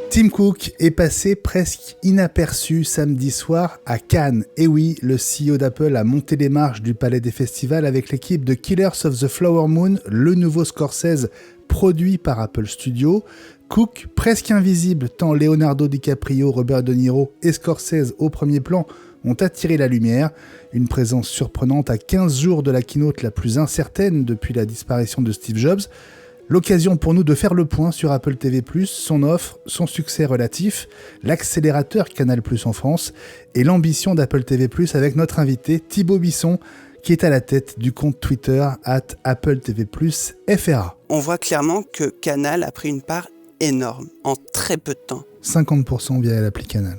Tim Cook est passé presque inaperçu samedi soir à Cannes. Et oui, le CEO d'Apple a monté les marches du Palais des Festivals avec l'équipe de Killers of the Flower Moon, le nouveau Scorsese produit par Apple Studios. Cook, presque invisible tant Leonardo DiCaprio, Robert De Niro et Scorsese au premier plan ont attiré la lumière. Une présence surprenante à 15 jours de la keynote la plus incertaine depuis la disparition de Steve Jobs. L'occasion pour nous de faire le point sur Apple TV+, son offre, son succès relatif, l'accélérateur Canal+ en France et l'ambition d'Apple TV+, avec notre invité Thibaut Bisson, qui est à la tête du compte Twitter @AppleTV+FRA. On voit clairement que Canal a pris une part énorme en très peu de temps. 50% via l'appli Canal,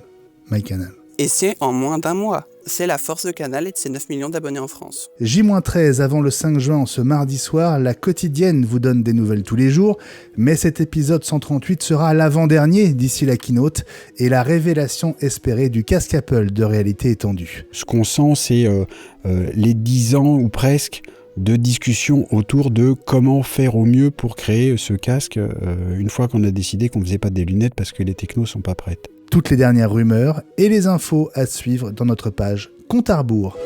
MyCanal. Et c'est en moins d'un mois. C'est la force de Canal et de ses 9 millions d'abonnés en France. J-13 avant le 5 juin, ce mardi soir, la quotidienne vous donne des nouvelles tous les jours, mais cet épisode 138 sera l'avant-dernier d'ici la keynote et la révélation espérée du casque Apple de réalité étendue. Ce qu'on sent, c'est les 10 ans ou presque de discussion autour de comment faire au mieux pour créer ce casque une fois qu'on a décidé qu'on ne faisait pas des lunettes parce que les technos ne sont pas prêtes. Toutes les dernières rumeurs et les infos à suivre dans notre page Compte à rebours.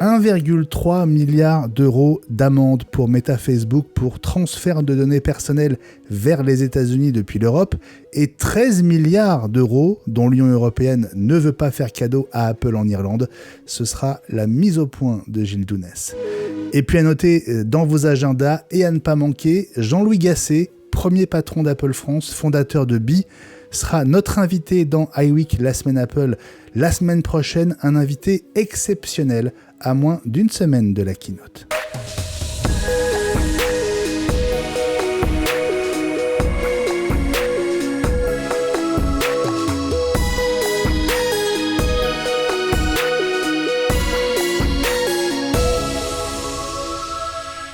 1,3 milliard d'euros d'amende pour Meta Facebook pour transfert de données personnelles vers les États-Unis depuis l'Europe et 13 milliards d'euros dont l'Union européenne ne veut pas faire cadeau à Apple en Irlande. Ce sera la mise au point de Gilles Dounès. Et puis à noter dans vos agendas et à ne pas manquer, Jean-Louis Gasset, premier patron d'Apple France, fondateur de Bi, sera notre invité dans iWeek, la semaine Apple. La semaine prochaine, un invité exceptionnel à moins d'une semaine de la keynote.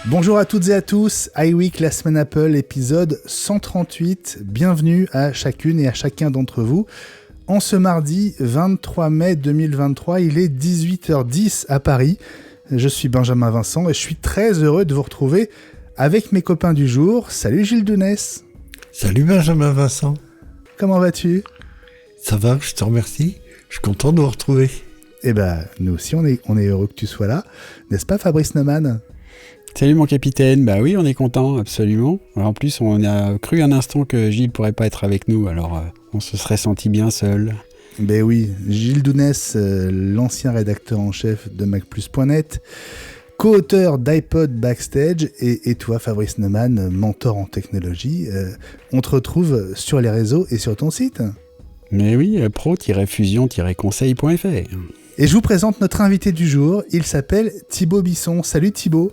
Bonjour à toutes et à tous, iWeek, la semaine Apple, épisode 138. Bienvenue à chacune et à chacun d'entre vous. En ce mardi 23 mai 2023, il est 18h10 à Paris. Je suis Benjamin Vincent et je suis très heureux de vous retrouver avec mes copains du jour. Salut Gilles Dounès. Salut Benjamin Vincent. Comment vas-tu ? Ça va, je te remercie. Je suis content de vous retrouver. Eh ben, nous aussi, on est heureux que tu sois là. N'est-ce pas Fabrice Neumann ? Salut mon capitaine, bah oui on est content, absolument. Alors, en plus on a cru un instant que Gilles pourrait pas être avec nous, alors on se serait senti bien seul. Ben oui, Gilles Dounès, l'ancien rédacteur en chef de MacPlus.net, co-auteur d'iPod Backstage, et toi Fabrice Neumann, mentor en technologie. On te retrouve sur les réseaux et sur ton site. Mais oui, pro-fusion-conseil.fr. Et je vous présente notre invité du jour, il s'appelle Thibaut Bisson. Salut Thibaut.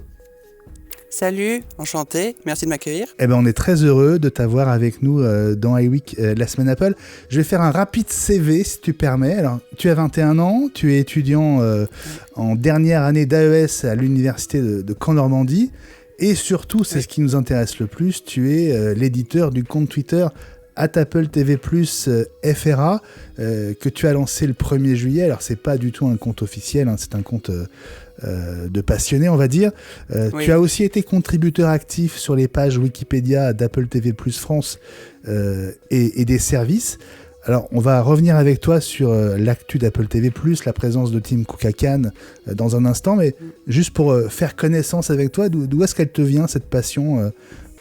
Salut, enchanté, merci de m'accueillir. Eh ben, on est très heureux de t'avoir avec nous dans iWeek, la semaine Apple. Je vais faire un rapide CV si tu permets. Alors, tu as 21 ans, tu es étudiant en dernière année d'AES à l'université de Caen-Normandie. Et surtout, c'est ce qui nous intéresse le plus, tu es l'éditeur du compte Twitter @AppleTV+FRA que tu as lancé le 1er juillet. Alors, c'est pas du tout un compte officiel, hein, c'est un compte de passionné, on va dire. Oui. Tu as aussi été contributeur actif sur les pages Wikipédia d'Apple TV+ France et des services. Alors, on va revenir avec toi sur l'actu d'Apple TV+, la présence de Tim Cook à Cannes dans un instant, mais juste pour faire connaissance avec toi, d'où est-ce qu'elle te vient, cette passion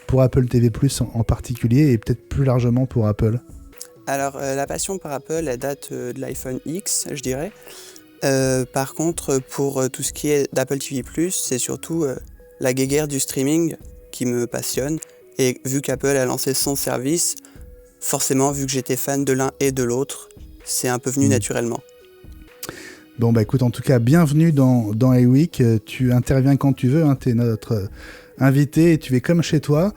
pour Apple TV+, en particulier, et peut-être plus largement pour Apple ? Alors, la passion pour Apple, elle date de l'iPhone X, je dirais. Par contre, pour tout ce qui est d'Apple TV+, c'est surtout la guéguerre du streaming qui me passionne. Et vu qu'Apple a lancé son service, forcément, vu que j'étais fan de l'un et de l'autre, c'est un peu venu naturellement. Bon, bah écoute, en tout cas, bienvenue dans iWeek. Tu interviens quand tu veux, hein, tu es notre invité et tu es comme chez toi.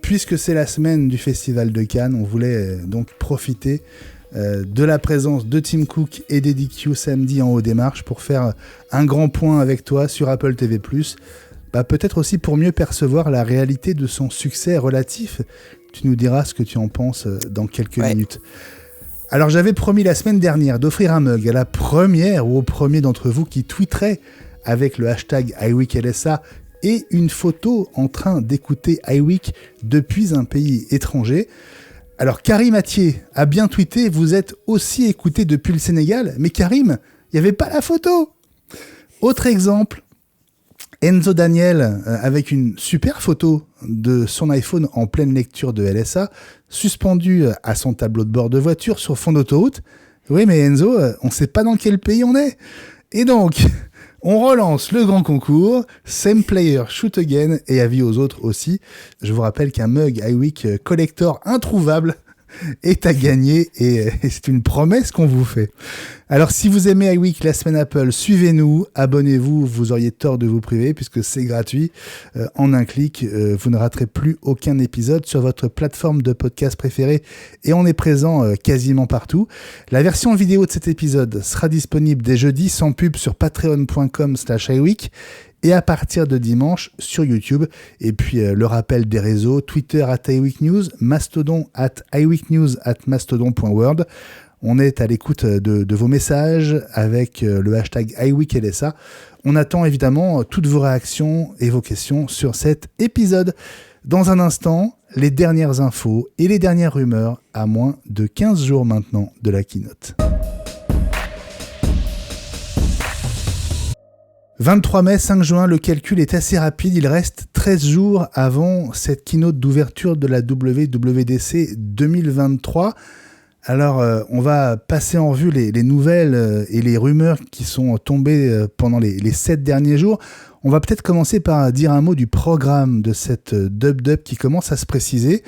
Puisque c'est la semaine du Festival de Cannes, on voulait donc profiter de la présence de Tim Cook et d'Eddie Q samedi en haut des marches pour faire un grand point avec toi sur Apple TV+. Peut-être aussi pour mieux percevoir la réalité de son succès relatif. Tu nous diras ce que tu en penses dans quelques minutes. Alors j'avais promis la semaine dernière d'offrir un mug à la première ou au premier d'entre vous qui tweeterait avec le hashtag iWeekLSA et une photo en train d'écouter iWeek depuis un pays étranger. Alors Karim Atier a bien tweeté « Vous êtes aussi écouté depuis le Sénégal ». Mais Karim, il n'y avait pas la photo. Autre exemple, Enzo Daniel avec une super photo de son iPhone en pleine lecture de LSA, suspendu à son tableau de bord de voiture sur fond d'autoroute. Oui, mais Enzo, on ne sait pas dans quel pays on est. Et donc, on relance le grand concours, Same Player Shoot Again, et avis aux autres aussi. Je vous rappelle qu'un mug iWeek Collector introuvable est à gagner et c'est une promesse qu'on vous fait. Alors si vous aimez iWeek, la semaine Apple, suivez-nous, abonnez-vous, vous auriez tort de vous priver puisque c'est gratuit. En un clic, vous ne raterez plus aucun épisode sur votre plateforme de podcast préférée et on est présent quasiment partout. La version vidéo de cet épisode sera disponible dès jeudi sans pub sur patreon.com/iWeek et à partir de dimanche sur YouTube. Et puis le rappel des réseaux, Twitter @iWeekNews, Mastodon @iWeekNews@mastodon.world. On est à l'écoute de vos messages avec le hashtag iWeekLSA. On attend évidemment toutes vos réactions et vos questions sur cet épisode. Dans un instant, les dernières infos et les dernières rumeurs à moins de 15 jours maintenant de la keynote. 23 mai, 5 juin, le calcul est assez rapide. Il reste 13 jours avant cette keynote d'ouverture de la WWDC 2023. Alors, on va passer en revue les nouvelles et les rumeurs qui sont tombées pendant les 7 derniers jours. On va peut-être commencer par dire un mot du programme de cette DubDub qui commence à se préciser.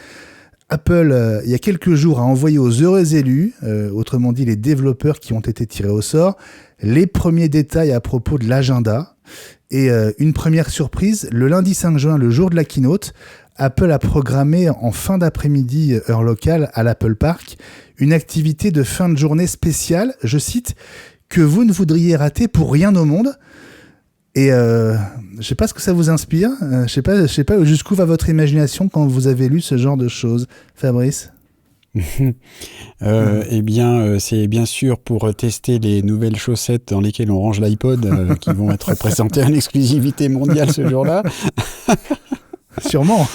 Apple, il y a quelques jours, a envoyé aux heureux élus, autrement dit les développeurs qui ont été tirés au sort, les premiers détails à propos de l'agenda. Et une première surprise, le lundi 5 juin, le jour de la keynote, Apple a programmé en fin d'après-midi, heure locale, à l'Apple Park, une activité de fin de journée spéciale, je cite, « que vous ne voudriez rater pour rien au monde ». Et je sais pas ce que ça vous inspire, je sais pas jusqu'où va votre imagination quand vous avez lu ce genre de choses, Fabrice. Eh bien, c'est bien sûr pour tester les nouvelles chaussettes dans lesquelles on range l'iPod qui vont être présentées en exclusivité mondiale ce jour-là. Sûrement.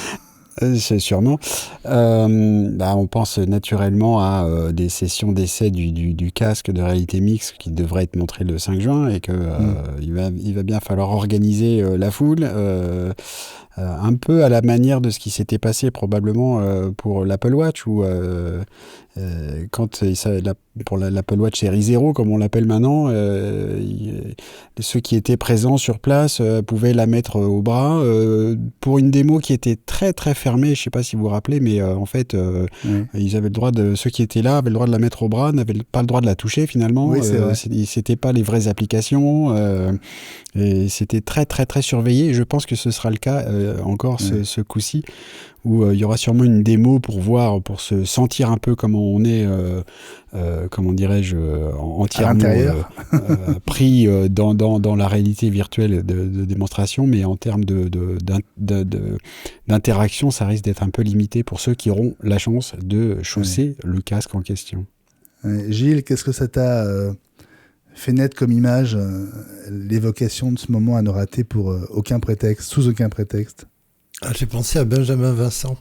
C'est sûrement. On pense naturellement à des sessions d'essai du casque de réalité mixte qui devrait être montré le 5 juin et que il va bien falloir organiser la foule un peu à la manière de ce qui s'était passé probablement pour l'Apple Watch où quand pour l'Apple Watch série 0 comme on l'appelle maintenant, ceux qui étaient présents sur place pouvaient la mettre au bras pour une démo qui était très très fermée. Je sais pas si vous vous rappelez, mais en fait ils avaient le droit ceux qui étaient là avaient le droit de la mettre au bras, n'avaient pas le droit de la toucher finalement. Oui, c'est vrai. C'était pas les vraies applications et c'était très très très surveillé. Et je pense que ce sera le cas encore ce coup-ci, où il y aura sûrement une démo pour voir, pour se sentir un peu comment on est, comment dirais-je, entièrement pris dans la réalité virtuelle de démonstration, mais en termes d'interaction, ça risque d'être un peu limité pour ceux qui auront la chance de chausser le casque en question. Gilles, qu'est-ce que ça t'a fait naître comme image, l'évocation de ce moment à ne rater pour aucun prétexte, sous aucun prétexte? J'ai pensé à Benjamin Vincent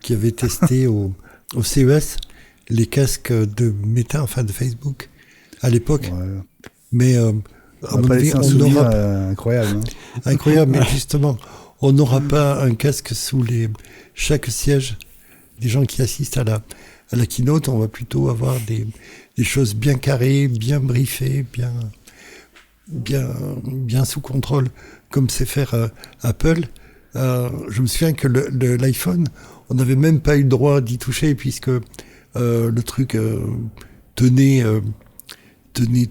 qui avait testé au CES les casques de Meta, enfin de Facebook à l'époque. Ouais. Mais à mon avis, on aura incroyable. Hein. Incroyable, mais justement, on n'aura pas un casque sous chaque siège des gens qui assistent à la keynote. On va plutôt avoir des choses bien carrées, bien briefées, bien sous contrôle, comme sait faire Apple. Je me souviens que l'iPhone, on n'avait même pas eu le droit d'y toucher puisque le truc tenait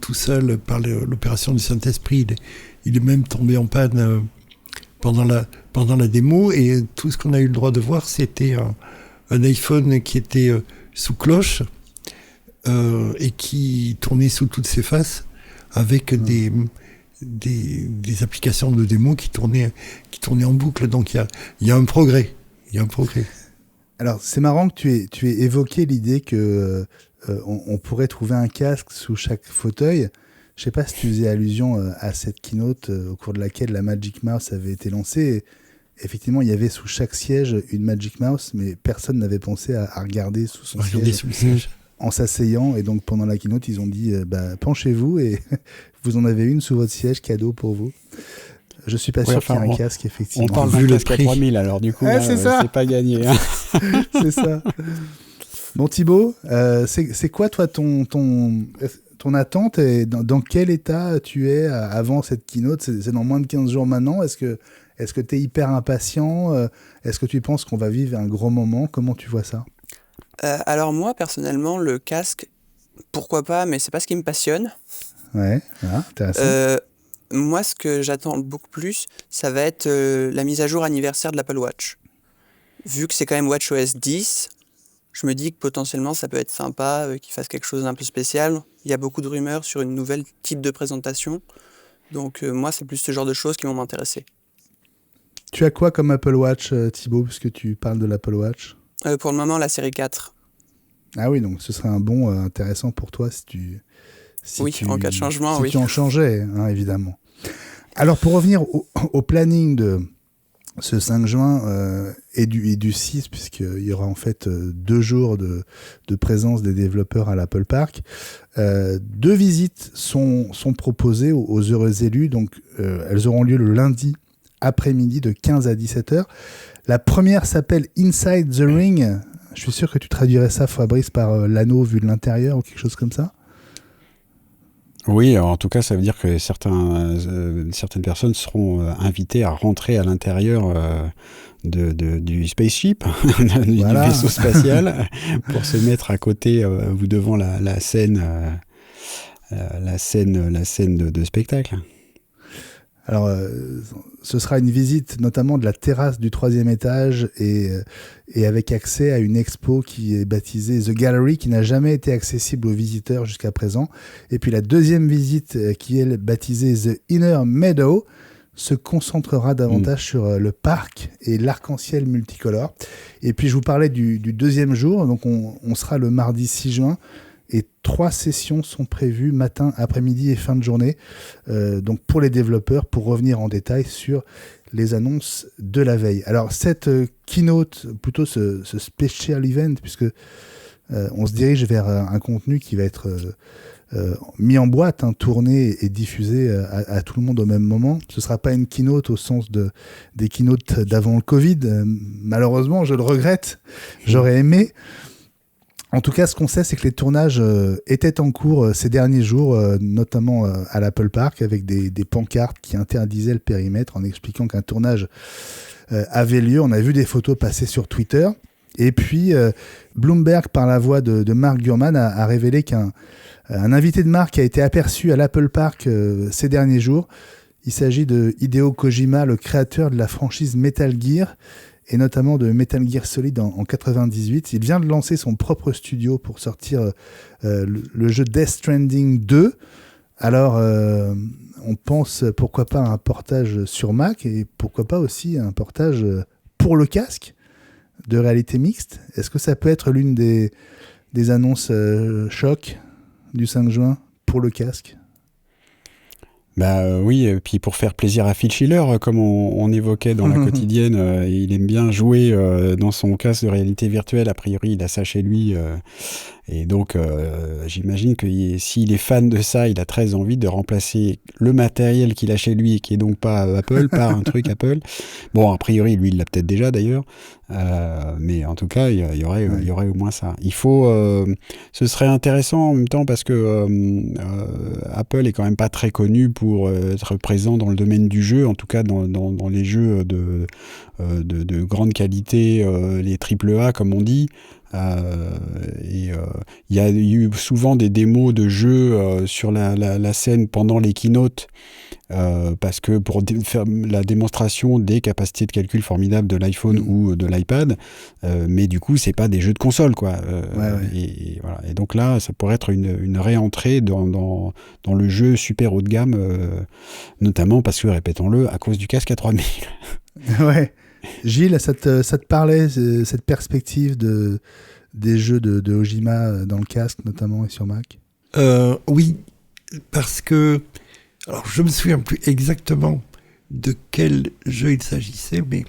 tout seul par l'opération du Saint-Esprit. Il est même tombé en panne pendant la démo et tout ce qu'on a eu le droit de voir, c'était un iPhone qui était sous cloche et qui tournait sous toutes ses faces avec des applications de démo qui tournaient en boucle. Donc il y a un progrès. Alors c'est marrant que tu aies évoqué l'idée que on pourrait trouver un casque sous chaque fauteuil. Je sais pas si tu faisais allusion à cette keynote au cours de laquelle la Magic Mouse avait été lancée. effectivement, il y avait sous chaque siège une Magic Mouse, mais personne n'avait pensé à regarder sous son siège sous le siège. en s'asseyant. Et donc, pendant la keynote, ils ont dit penchez-vous et vous en avez une sous votre siège, cadeau pour vous. Je suis pas sûr qu'il y ait un casque, effectivement. On parle Vu d'un le casque à prix. 3000, alors du coup, Ouais, c'est ça. c'est pas gagné. Hein. C'est ça. Bon, Thibaut, c'est quoi, toi, ton attente et dans quel état tu es avant cette keynote? C'est dans moins de 15 jours maintenant. Est-ce que tu es hyper impatient? Est-ce que tu penses qu'on va vivre un gros moment? Comment tu vois ça? Alors moi, personnellement, le casque, pourquoi pas, mais c'est pas ce qui me passionne. Ouais, voilà, intéressant. Moi, ce que j'attends beaucoup plus, ça va être la mise à jour anniversaire de l'Apple Watch. Vu que c'est quand même WatchOS 10, je me dis que potentiellement ça peut être sympa qu'il fasse quelque chose d'un peu spécial. Il y a beaucoup de rumeurs sur une nouvelle type de présentation. Donc moi, c'est plus ce genre de choses qui vont m'intéresser. Tu as quoi comme Apple Watch, Thibaut, puisque tu parles de l'Apple Watch? Pour le moment, la série 4. Ah oui, donc ce serait un bon intéressant pour toi En cas de changement, oui. Si tu en changeais, hein, évidemment. Alors, pour revenir au planning de ce 5 juin et du 6, puisqu'il y aura en fait 2 jours de présence des développeurs à l'Apple Park, 2 visites sont proposées aux heureux élus. Donc, elles auront lieu le lundi après-midi de 15 à 17h. La première s'appelle Inside the Ring. Je suis sûr que tu traduirais ça, Fabrice, par l'anneau vu de l'intérieur ou quelque chose comme ça. Oui, en tout cas, ça veut dire que certaines personnes seront invitées à rentrer à l'intérieur du spaceship, du vaisseau spatial, pour se mettre à côté ou devant la scène de spectacle. Alors, ce sera une visite notamment de la terrasse du 3e étage et avec accès à une expo qui est baptisée The Gallery, qui n'a jamais été accessible aux visiteurs jusqu'à présent. Et puis la deuxième visite, qui est baptisée The Inner Meadow, se concentrera davantage sur le parc et l'arc-en-ciel multicolore. Et puis je vous parlais du deuxième jour, donc on sera le mardi 6 juin. Et 3 sessions sont prévues matin, après-midi et fin de journée. Donc pour les développeurs, pour revenir en détail sur les annonces de la veille. Alors cette keynote, plutôt ce special event, puisque on se dirige vers un contenu qui va être mis en boîte, tourné et diffusé à tout le monde au même moment. Ce ne sera pas une keynote au sens des keynotes d'avant le Covid. Malheureusement, je le regrette. J'aurais aimé. En tout cas, ce qu'on sait, c'est que les tournages étaient en cours ces derniers jours, notamment à l'Apple Park, avec des pancartes qui interdisaient le périmètre en expliquant qu'un tournage avait lieu. On a vu des photos passer sur Twitter. Et puis, Bloomberg, par la voix de Mark Gurman, a révélé qu'un invité de marque a été aperçu à l'Apple Park ces derniers jours. Il s'agit de Hideo Kojima, le créateur de la franchise Metal Gear, et notamment de Metal Gear Solid en 98. Il vient de lancer son propre studio pour sortir le jeu Death Stranding 2. Alors, on pense pourquoi pas à un portage sur Mac et pourquoi pas aussi un portage pour le casque de réalité mixte. Est-ce que ça peut être l'une des annonces choc du 5 juin pour le casque ? Oui, et puis pour faire plaisir à Phil Schiller, comme on évoquait dans la quotidienne, il aime bien jouer dans son casque de réalité virtuelle. A priori, il a ça chez lui. Et donc, j'imagine que s'il est fan de ça, il a très envie de remplacer le matériel qu'il a chez lui et qui est donc pas Apple par un truc Apple. Bon, a priori, lui, il l'a peut-être déjà d'ailleurs. Mais en tout cas, il y aurait au moins ça. Ce serait intéressant en même temps parce que Apple est quand même pas très connu pour être présent dans le domaine du jeu, en tout cas dans les jeux de grande qualité, les AAA comme on dit. Il y a eu souvent des démos de jeux sur la scène pendant les keynotes parce que pour faire la démonstration des capacités de calcul formidables de l'iPhone ou de l'iPad, mais du coup c'est pas des jeux de console quoi. Et voilà. Et donc là ça pourrait être une réentrée dans le jeu super haut de gamme, notamment parce que, répétons-le, à cause du casque à 3000. Ouais. Gilles, ça te parlait, cette perspective des jeux de Ojima dans le casque, notamment, et sur Mac ? Oui, parce que... Alors, je me souviens plus exactement de quel jeu il s'agissait, mais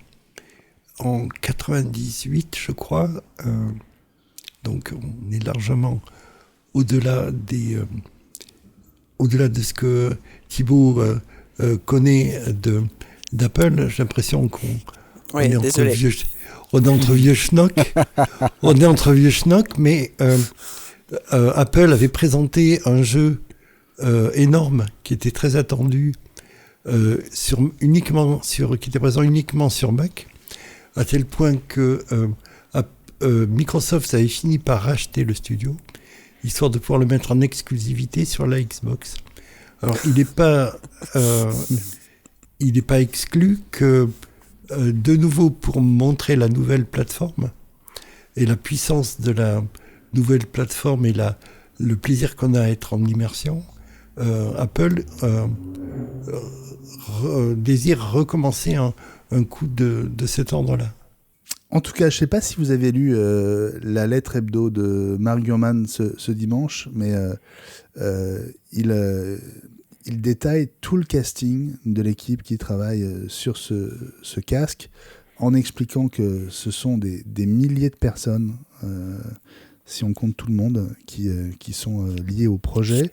en 98, je crois. Donc on est largement au-delà de ce que Thibaut connaît d'Apple. J'ai l'impression qu'on est entre vieux, on est entre vieux schnocks. On est entre vieux schnocks, mais Apple avait présenté un jeu énorme qui était très attendu, qui était présent uniquement sur Mac, à tel point que Microsoft avait fini par racheter le studio, histoire de pouvoir le mettre en exclusivité sur la Xbox. Alors, il n'est pas exclu que, de nouveau, pour montrer la nouvelle plateforme et la puissance de la nouvelle plateforme et le plaisir qu'on a à être en immersion, Apple désire recommencer un coup de cet ordre-là. En tout cas, je ne sais pas si vous avez lu la lettre hebdo de Mark Gurman ce dimanche, mais il détaille tout le casting de l'équipe qui travaille sur ce casque, en expliquant que ce sont des milliers de personnes, si on compte tout le monde, qui sont liés au projet,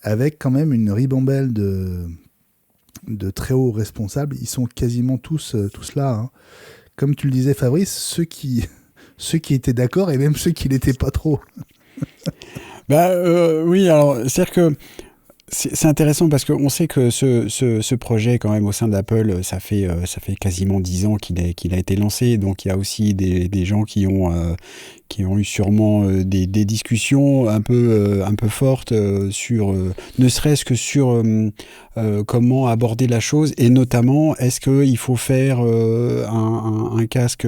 avec quand même une ribambelle de très hauts responsables. Ils sont quasiment tous là, hein. Comme tu le disais, Fabrice, ceux qui étaient d'accord et même ceux qui n'étaient pas trop. Oui, alors c'est-à-dire que c'est intéressant parce qu'on sait que ce projet, quand même, au sein d'Apple, ça fait quasiment 10 ans qu'il a été lancé. Donc il y a aussi des gens qui ont eu sûrement des discussions un peu fortes sur, ne serait-ce que sur comment aborder la chose, et notamment, est-ce qu'il faut faire un casque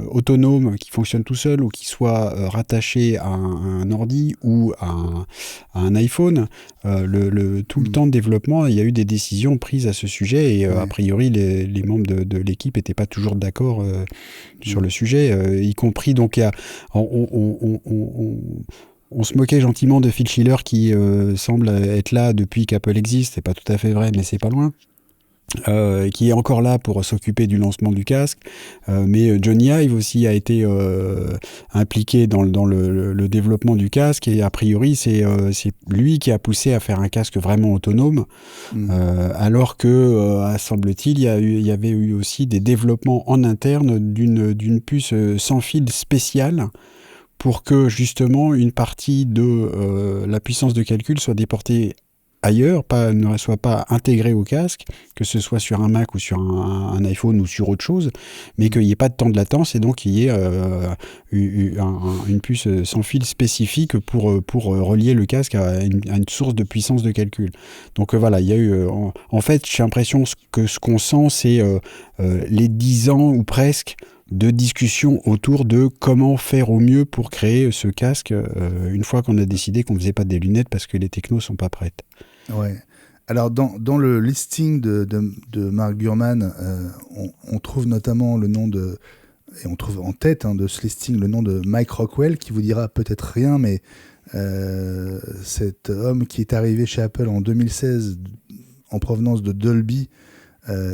autonome qui fonctionne tout seul ou qui soit rattaché à un ordi ou à un iPhone. Tout le temps de développement, il y a eu des décisions prises à ce sujet, et a priori les membres de l'équipe n'étaient pas toujours d'accord sur le sujet, y compris, donc on se moquait gentiment de Phil Schiller qui semble être là depuis qu'Apple existe. C'est pas tout à fait vrai, mais c'est pas loin. Qui est encore là pour s'occuper du lancement du casque, mais Johnny Ive aussi a été impliqué dans le développement du casque, et a priori c'est lui qui a poussé à faire un casque vraiment autonome, alors que semble-t-il il y avait eu aussi des développements en interne d'une puce sans fil spéciale pour que justement une partie de la puissance de calcul soit déportée ailleurs, ne soit pas intégré au casque, que ce soit sur un Mac ou sur un iPhone ou sur autre chose, mais qu'il n'y ait pas de temps de latence, et donc qu'il y ait une puce sans fil spécifique pour relier le casque à une source de puissance de calcul. Donc voilà, il y a eu... en fait, j'ai l'impression que ce qu'on sent, c'est les 10 ans ou presque de discussions autour de comment faire au mieux pour créer ce casque, une fois qu'on a décidé qu'on ne faisait pas des lunettes parce que les technos ne sont pas prêtes. Ouais. Alors, dans le listing de Mark Gurman, on trouve notamment le nom et on trouve en tête de ce listing le nom de Mike Rockwell, qui vous dira peut-être rien, mais cet homme qui est arrivé chez Apple en 2016 en provenance de Dolby,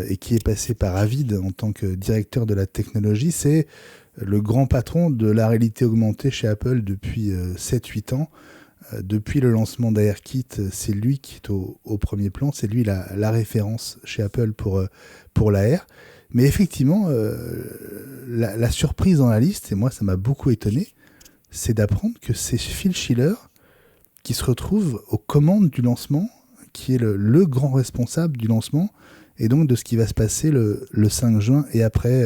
et qui est passé par Avid en tant que directeur de la technologie, c'est le grand patron de la réalité augmentée chez Apple depuis 7-8 ans. Depuis le lancement d'AirKit, c'est lui qui est au premier plan, c'est lui la référence chez Apple pour l'AR. Mais effectivement, la surprise dans la liste, et moi ça m'a beaucoup étonné, c'est d'apprendre que c'est Phil Schiller qui se retrouve aux commandes du lancement, qui est le grand responsable du lancement, et donc de ce qui va se passer le 5 juin et après.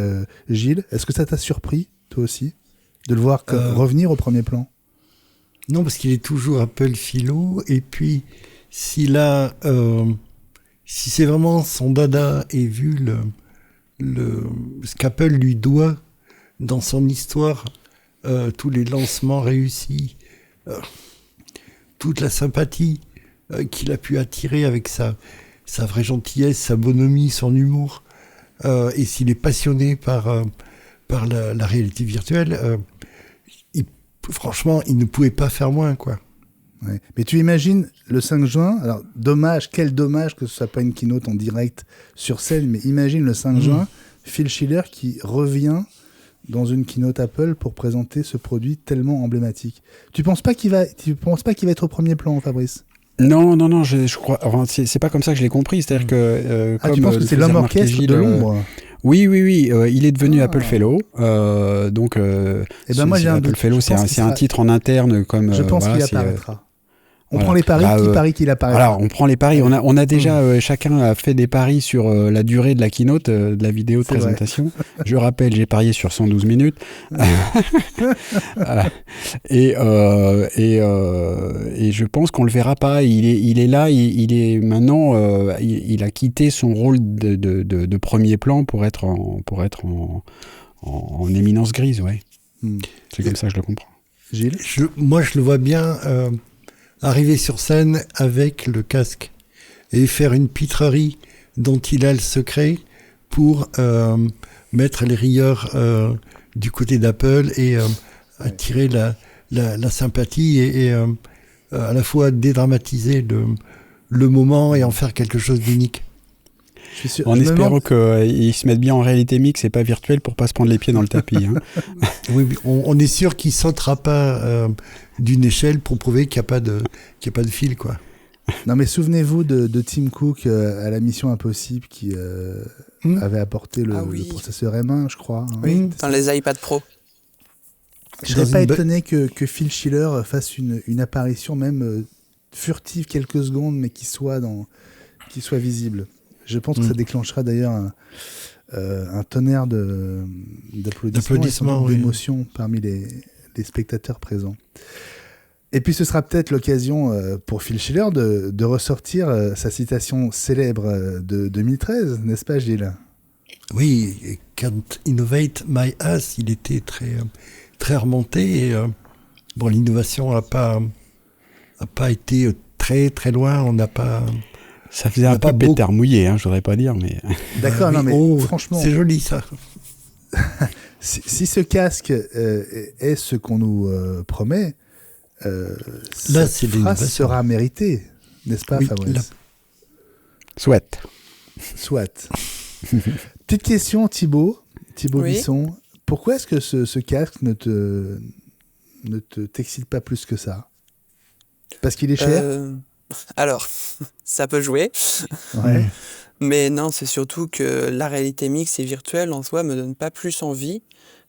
Gilles, est-ce que ça t'a surpris, toi aussi, de le voir revenir au premier plan ? Non, parce qu'il est toujours Apple philo, et puis si c'est vraiment son dada, et vu ce qu'Apple lui doit dans son histoire, tous les lancements réussis, toute la sympathie qu'il a pu attirer avec sa vraie gentillesse, sa bonhomie, son humour, et s'il est passionné par la réalité virtuelle, franchement, il ne pouvait pas faire moins, quoi. Ouais. Mais tu imagines le 5 juin, alors quel dommage que ce soit pas une keynote en direct sur scène, mais imagine le 5 juin, Phil Schiller qui revient dans une keynote Apple pour présenter ce produit tellement emblématique. Tu penses pas qu'il va être au premier plan, Fabrice ? Non, je crois. Enfin, c'est pas comme ça que je l'ai compris. C'est-à-dire que comme tu penses que c'est l'homme orchestre de l'ombre ? Oui, il est devenu Apple Fellow. Donc, moi j'ai un Apple doute. Fellow, c'est un titre en interne comme. Je pense qu'il apparaîtra. On prend les paris, qui parie qu'il apparaît. Voilà, on prend les paris. On a déjà, chacun a fait des paris sur la durée de la keynote, de la vidéo de présentation. Je rappelle, j'ai parié sur 112 minutes. Et je pense qu'on le verra pas. Il est là, il est maintenant, il a quitté son rôle de premier plan pour être en éminence grise, ouais. C'est comme ça que je le comprends. Gilles ? Moi, je le vois bien arriver sur scène avec le casque et faire une pitrerie dont il a le secret pour mettre les rieurs du côté d'Apple et attirer la sympathie et à la fois dédramatiser le moment et en faire quelque chose d'unique. En espérant qu'ils se mettent bien en réalité mixte et pas virtuelle pour pas se prendre les pieds dans le tapis. Hein. Oui, on est sûr qu'il sautera pas d'une échelle pour prouver qu'il n'y a pas de fil, quoi. Non, mais souvenez-vous de Tim Cook à la Mission Impossible qui avait apporté le processeur M1, je crois. Oui, dans les iPad Pro. Je serais pas étonné que Phil Schiller fasse une apparition même furtive quelques secondes, mais qui soit visible. Je pense que ça déclenchera d'ailleurs un tonnerre d'applaudissements et d'émotions parmi les spectateurs présents. Et puis ce sera peut-être l'occasion pour Phil Schiller de ressortir sa citation célèbre de 2013, n'est-ce pas Gilles ? Oui, Can't innovate my ass, il était très, très remonté. Et, l'innovation n'a pas été très très loin, on n'a pas... Ça faisait un peu pétard mouillé, je voudrais pas dire, mais... D'accord, non mais franchement... C'est joli ça. si ce casque est ce qu'on nous promet, là, cette phrase sera méritée, n'est-ce pas, Fabrice ? Soit. Petite question, Thibaut Oui. Bisson. Pourquoi est-ce que ce casque ne t'excite pas plus que ça ? Parce qu'il est cher ? Alors, ça peut jouer. Ouais. Mais non, c'est surtout que la réalité mixte et virtuelle en soi me donne pas plus envie,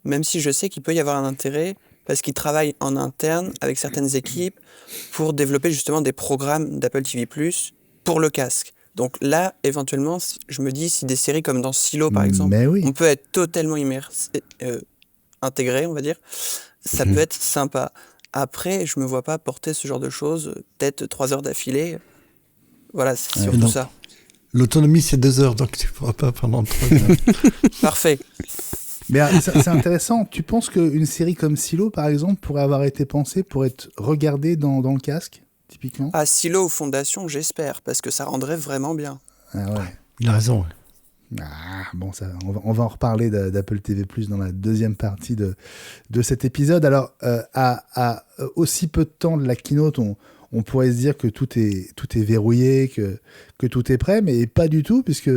même si je sais qu'il peut y avoir un intérêt, parce qu'ils travaillent en interne avec certaines équipes pour développer justement des programmes d'Apple TV+, pour le casque. Donc là, éventuellement, je me dis, si des séries comme dans Silo, par exemple, on peut être totalement intégré, on va dire, ça peut être sympa. Après, je me vois pas porter ce genre de choses, peut-être 3 heures d'affilée. Voilà, c'est surtout ça. L'autonomie, c'est 2 heures, donc tu pourras pas pendant 3 heures. Parfait. Mais c'est intéressant. Tu penses qu'une série comme Silo, par exemple, pourrait avoir été pensée pour être regardée dans le casque, typiquement ? Silo ou Fondation, j'espère, parce que ça rendrait vraiment bien. Ah ouais. Il a raison. Bon, ça, on va en reparler d'Apple TV+, dans la deuxième partie de cet épisode. Alors, à aussi peu de temps de la keynote, on pourrait se dire que tout est verrouillé, que tout est prêt, mais pas du tout, puisque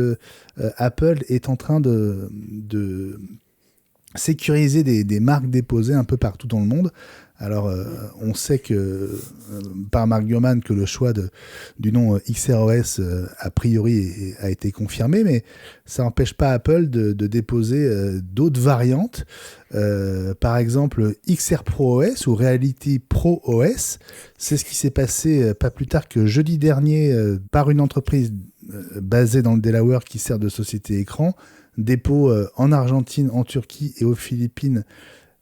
Apple est en train de sécuriser des marques déposées un peu partout dans le monde. Alors, on sait que, par Mark Gurman, que le choix du nom XROS, a priori, a été confirmé, mais ça n'empêche pas Apple de déposer d'autres variantes. Par exemple, XR Pro OS ou Reality Pro OS. C'est ce qui s'est passé pas plus tard que jeudi dernier par une entreprise basée dans le Delaware qui sert de société écran. Dépôt en Argentine, en Turquie et aux Philippines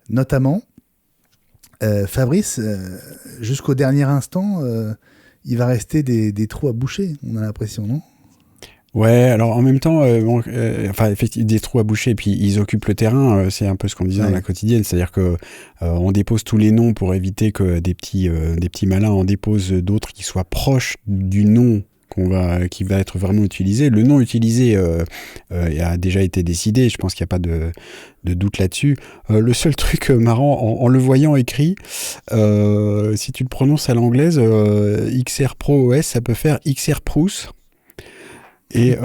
notamment. Fabrice, jusqu'au dernier instant, il va rester des trous à boucher, on a l'impression, non ? Ouais, alors en même temps, effectivement, des trous à boucher, et puis ils occupent le terrain, c'est un peu ce qu'on disait dans la quotidienne, c'est-à-dire que on dépose tous les noms pour éviter que des petits malins en déposent d'autres qui soient proches du nom qui va être vraiment utilisé. Le nom utilisé a déjà été décidé, je pense qu'il n'y a pas de doute là-dessus. Le seul truc marrant, en le voyant écrit, si tu le prononces à l'anglaise, XR Pro OS, ça peut faire XR Prousse. Et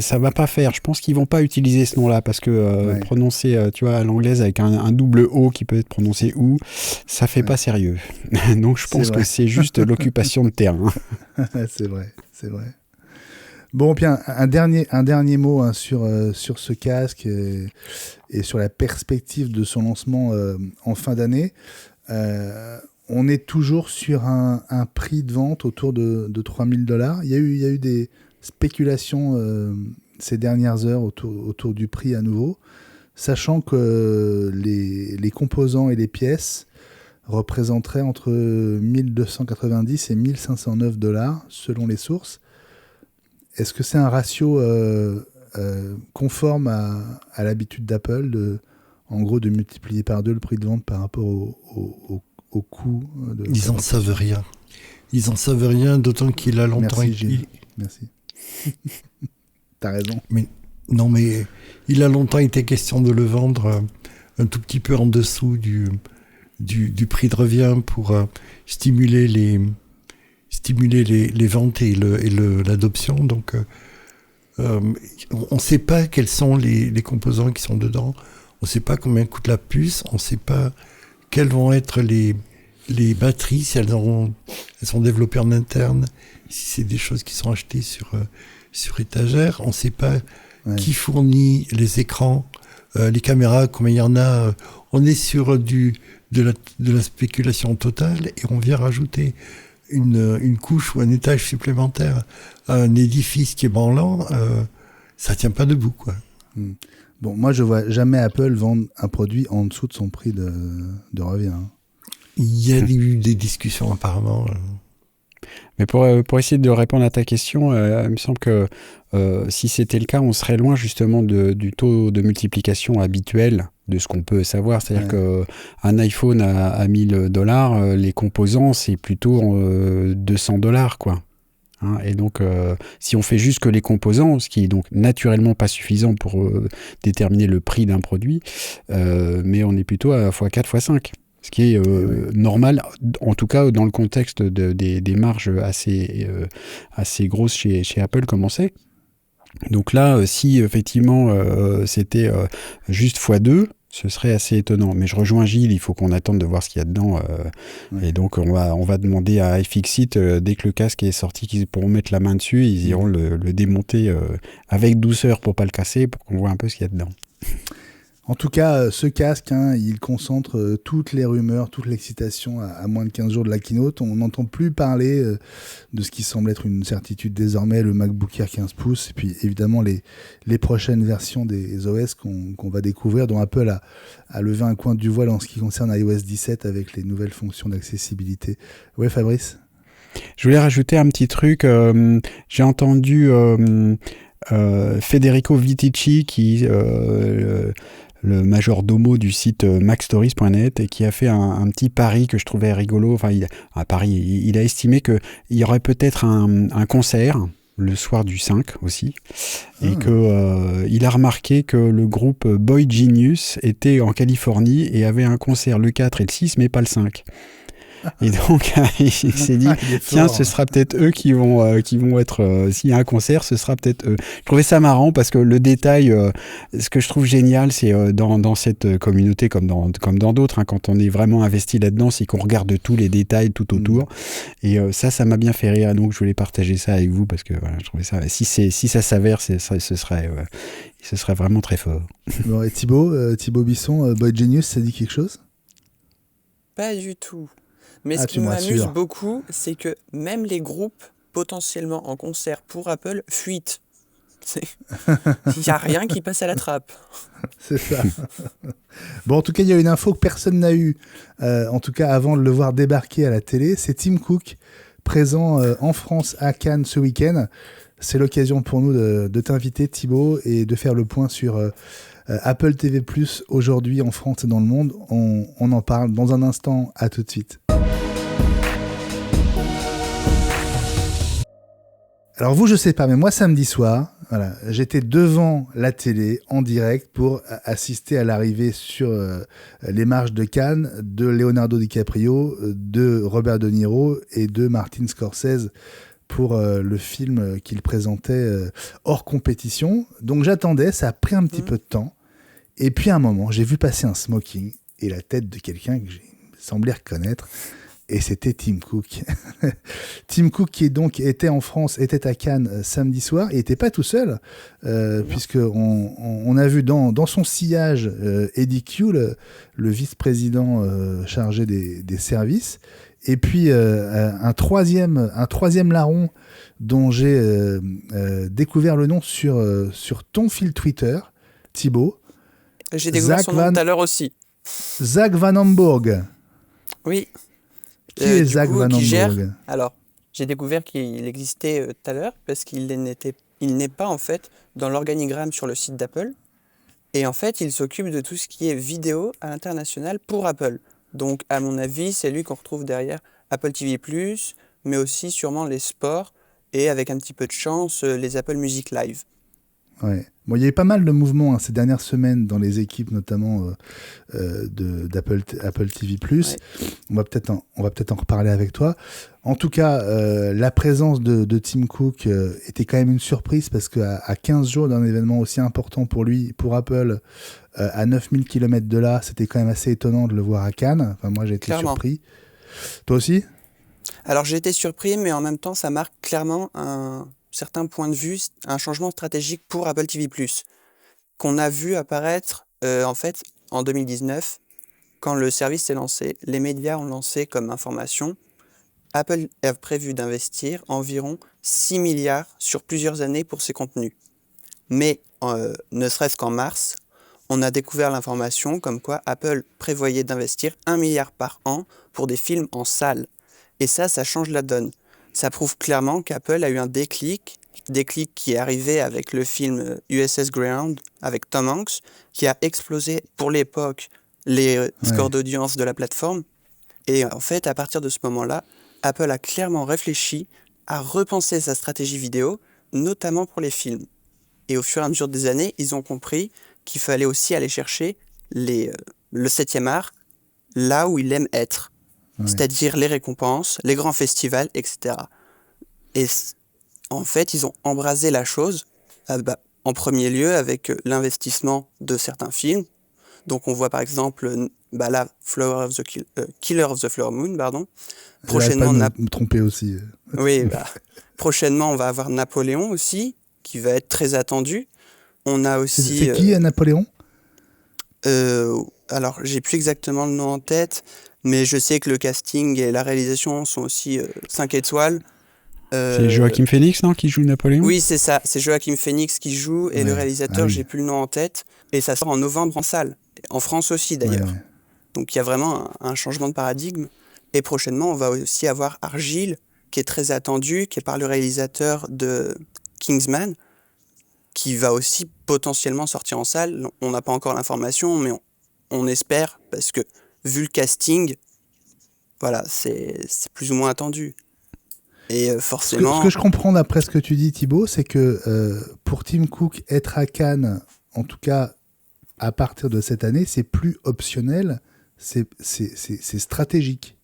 ça va pas faire. Je pense qu'ils vont pas utiliser ce nom-là parce que prononcer, tu vois, à l'anglaise avec un double O qui peut être prononcé ou, ça fait pas sérieux. Donc je pense que c'est juste l'occupation de terrain. C'est vrai. Bon, bien, un dernier mot hein, sur ce casque et sur la perspective de son lancement en fin d'année. On est toujours sur un prix de vente autour de $3000. Il y a eu des spéculations ces dernières heures autour du prix à nouveau, sachant que les composants et les pièces représenteraient entre 1290 et $1509 selon les sources. Est-ce que c'est un ratio conforme à l'habitude d'Apple en gros de multiplier par 2 le prix de vente par rapport au coût de... Ils en savent rien. Ils en savent rien, d'autant qu'il a longtemps... Merci, Gilles. Merci. T'as raison. Mais il a longtemps été question de le vendre un tout petit peu en dessous du prix de revient pour stimuler les ventes et l'adoption. Donc, on ne sait pas quels sont les composants qui sont dedans. On ne sait pas combien coûte la puce. On ne sait pas quelles vont être les batteries, si elles sont développées en interne, si c'est des choses qui sont achetées sur étagère. On ne sait pas qui fournit les écrans, les caméras, combien il y en a. On est sur de la spéculation totale et on vient rajouter une couche ou un étage supplémentaire à un édifice qui est branlant. Ça tient pas debout, quoi. Bon, moi, je vois jamais Apple vendre un produit en dessous de son prix de revient. Hein. Il y a eu des discussions, apparemment. Mais pour essayer de répondre à ta question, il me semble que si c'était le cas, on serait loin justement du taux de multiplication habituel de ce qu'on peut savoir. C'est-à-dire qu'un iPhone à $1000, les composants, c'est plutôt $200, quoi. Hein, et donc, si on fait juste que les composants, ce qui est donc naturellement pas suffisant pour déterminer le prix d'un produit, mais on est plutôt à x4, x5. Ce qui est normal, en tout cas dans le contexte des marges assez grosses chez Apple comme on sait. Donc là, si effectivement c'était juste x2, ce serait assez étonnant. Mais je rejoins Gilles, il faut qu'on attende de voir ce qu'il y a dedans. Et donc on va demander à iFixit, dès que le casque est sorti, qu'ils pourront mettre la main dessus, ils iront le démonter avec douceur pour pas le casser, pour qu'on voit un peu ce qu'il y a dedans. En tout cas, ce casque, hein, il concentre toutes les rumeurs, toute l'excitation à moins de 15 jours de la keynote. On n'entend plus parler de ce qui semble être une certitude désormais, le MacBook Air 15 pouces, et puis évidemment les prochaines versions des OS qu'on va découvrir, dont Apple a levé un coin du voile en ce qui concerne iOS 17 avec les nouvelles fonctions d'accessibilité. Ouais, Fabrice ? Je voulais rajouter un petit truc. J'ai entendu Federico Vitici qui... le majordomo du site macstories.net et qui a fait un petit pari que je trouvais rigolo. Enfin, il a estimé qu'il y aurait peut-être un concert le soir du 5 aussi, et qu'il a remarqué que le groupe Boy Genius était en Californie et avait un concert le 4 et le 6, mais pas le 5. Et donc, il s'est dit, tiens, ce sera peut-être eux qui vont être, s'il y a un concert, ce sera peut-être eux. Je trouvais ça marrant parce que le détail, ce que je trouve génial, c'est dans cette communauté, comme dans d'autres, hein, quand on est vraiment investi là-dedans, c'est qu'on regarde tous les détails tout autour. Et ça m'a bien fait rire. Donc, je voulais partager ça avec vous parce que voilà, je trouvais ça, si ça s'avère, ce serait vraiment très fort. Bon, et Thibaut Bisson, Boy Genius, ça dit quelque chose ? Pas du tout. Mais ce qui m'amuse beaucoup, c'est que même les groupes potentiellement en concert pour Apple fuitent. Il n'y a rien qui passe à la trappe. C'est ça. Bon, en tout cas, il y a une info que personne n'a eue, en tout cas avant de le voir débarquer à la télé. C'est Tim Cook, présent en France à Cannes ce week-end. C'est l'occasion pour nous de t'inviter, Thibaut, et de faire le point sur Apple TV+, aujourd'hui en France et dans le monde. On en parle dans un instant. À tout de suite. Alors vous, je sais pas, mais moi, samedi soir, voilà, j'étais devant la télé en direct pour assister à l'arrivée sur les marches de Cannes de Leonardo DiCaprio, de Robert De Niro et de Martin Scorsese pour le film qu'il présentait hors compétition. Donc j'attendais, ça a pris un petit peu de temps. Et puis à un moment, j'ai vu passer un smoking et la tête de quelqu'un que j'ai semblé reconnaître. Et c'était Tim Cook. Tim Cook qui était en France, était à Cannes samedi soir. Il n'était pas tout seul, puisqu'on a vu dans son sillage Eddie Q, le vice-président chargé des services. Et puis un troisième larron dont j'ai découvert le nom sur ton fil Twitter, Thibaut. J'ai découvert son nom tout à l'heure aussi. Zach Van Hamburg. Oui. Qui est Zach Van Hamburg ? Alors, j'ai découvert qu'il existait tout à l'heure parce qu'il n'est pas en fait dans l'organigramme sur le site d'Apple. Et en fait, il s'occupe de tout ce qui est vidéo à l'international pour Apple. Donc, à mon avis, c'est lui qu'on retrouve derrière Apple TV+, mais aussi sûrement les sports et avec un petit peu de chance, les Apple Music Live. Ouais. Bon, il y a eu pas mal de mouvements ces dernières semaines dans les équipes, notamment d'Apple TV+. Ouais. On va peut-être en reparler avec toi. En tout cas, la présence de Tim Cook était quand même une surprise parce qu'à 15 jours d'un événement aussi important pour lui, pour Apple, à 9000 km de là, c'était quand même assez étonnant de le voir à Cannes. Enfin, moi, j'ai été surpris. Toi aussi ? Alors, j'ai été surpris, mais en même temps, ça marque clairement un certain point de vue, un changement stratégique pour Apple TV+, qu'on a vu apparaître en fait en 2019, quand le service s'est lancé. Les médias ont lancé comme information, Apple a prévu d'investir environ 6 milliards sur plusieurs années pour ses contenus. Mais ne serait-ce qu'en mars, on a découvert l'information comme quoi Apple prévoyait d'investir 1 milliard par an pour des films en salle. Et ça change la donne. Ça prouve clairement qu'Apple a eu un déclic qui est arrivé avec le film USS Greyhound avec Tom Hanks, qui a explosé pour l'époque les scores d'audience de la plateforme. Et en fait, à partir de ce moment-là, Apple a clairement réfléchi à repenser sa stratégie vidéo, notamment pour les films. Et au fur et à mesure des années, ils ont compris qu'il fallait aussi aller chercher le 7e art là où il aime être. C'est-à-dire les récompenses, les grands festivals, etc. Et en fait, ils ont embrasé la chose, en premier lieu avec l'investissement de certains films. Donc on voit par exemple là, Killer of the Flower Moon, pardon. Prochainement, me tromper aussi. Oui, prochainement on va avoir Napoléon aussi, qui va être très attendu. On a aussi. C'est qui Napoléon ? Alors j'ai plus exactement le nom en tête, mais je sais que le casting et la réalisation sont aussi 5 étoiles. C'est Joaquin Phoenix, non, qui joue Napoléon ? Oui, c'est ça. C'est Joaquin Phoenix qui joue et le réalisateur, j'ai plus le nom en tête. Et ça sort en novembre en salle. En France aussi, d'ailleurs. Ouais. Donc il y a vraiment un changement de paradigme. Et prochainement, on va aussi avoir Argylle, qui est très attendu, qui est par le réalisateur de Kingsman, qui va aussi potentiellement sortir en salle. On n'a pas encore l'information, mais on espère, parce que vu le casting, voilà, c'est plus ou moins attendu. Et forcément... Ce que je comprends d'après ce que tu dis, Thibaut, c'est que pour Tim Cook, être à Cannes, en tout cas à partir de cette année, c'est plus optionnel, c'est stratégique.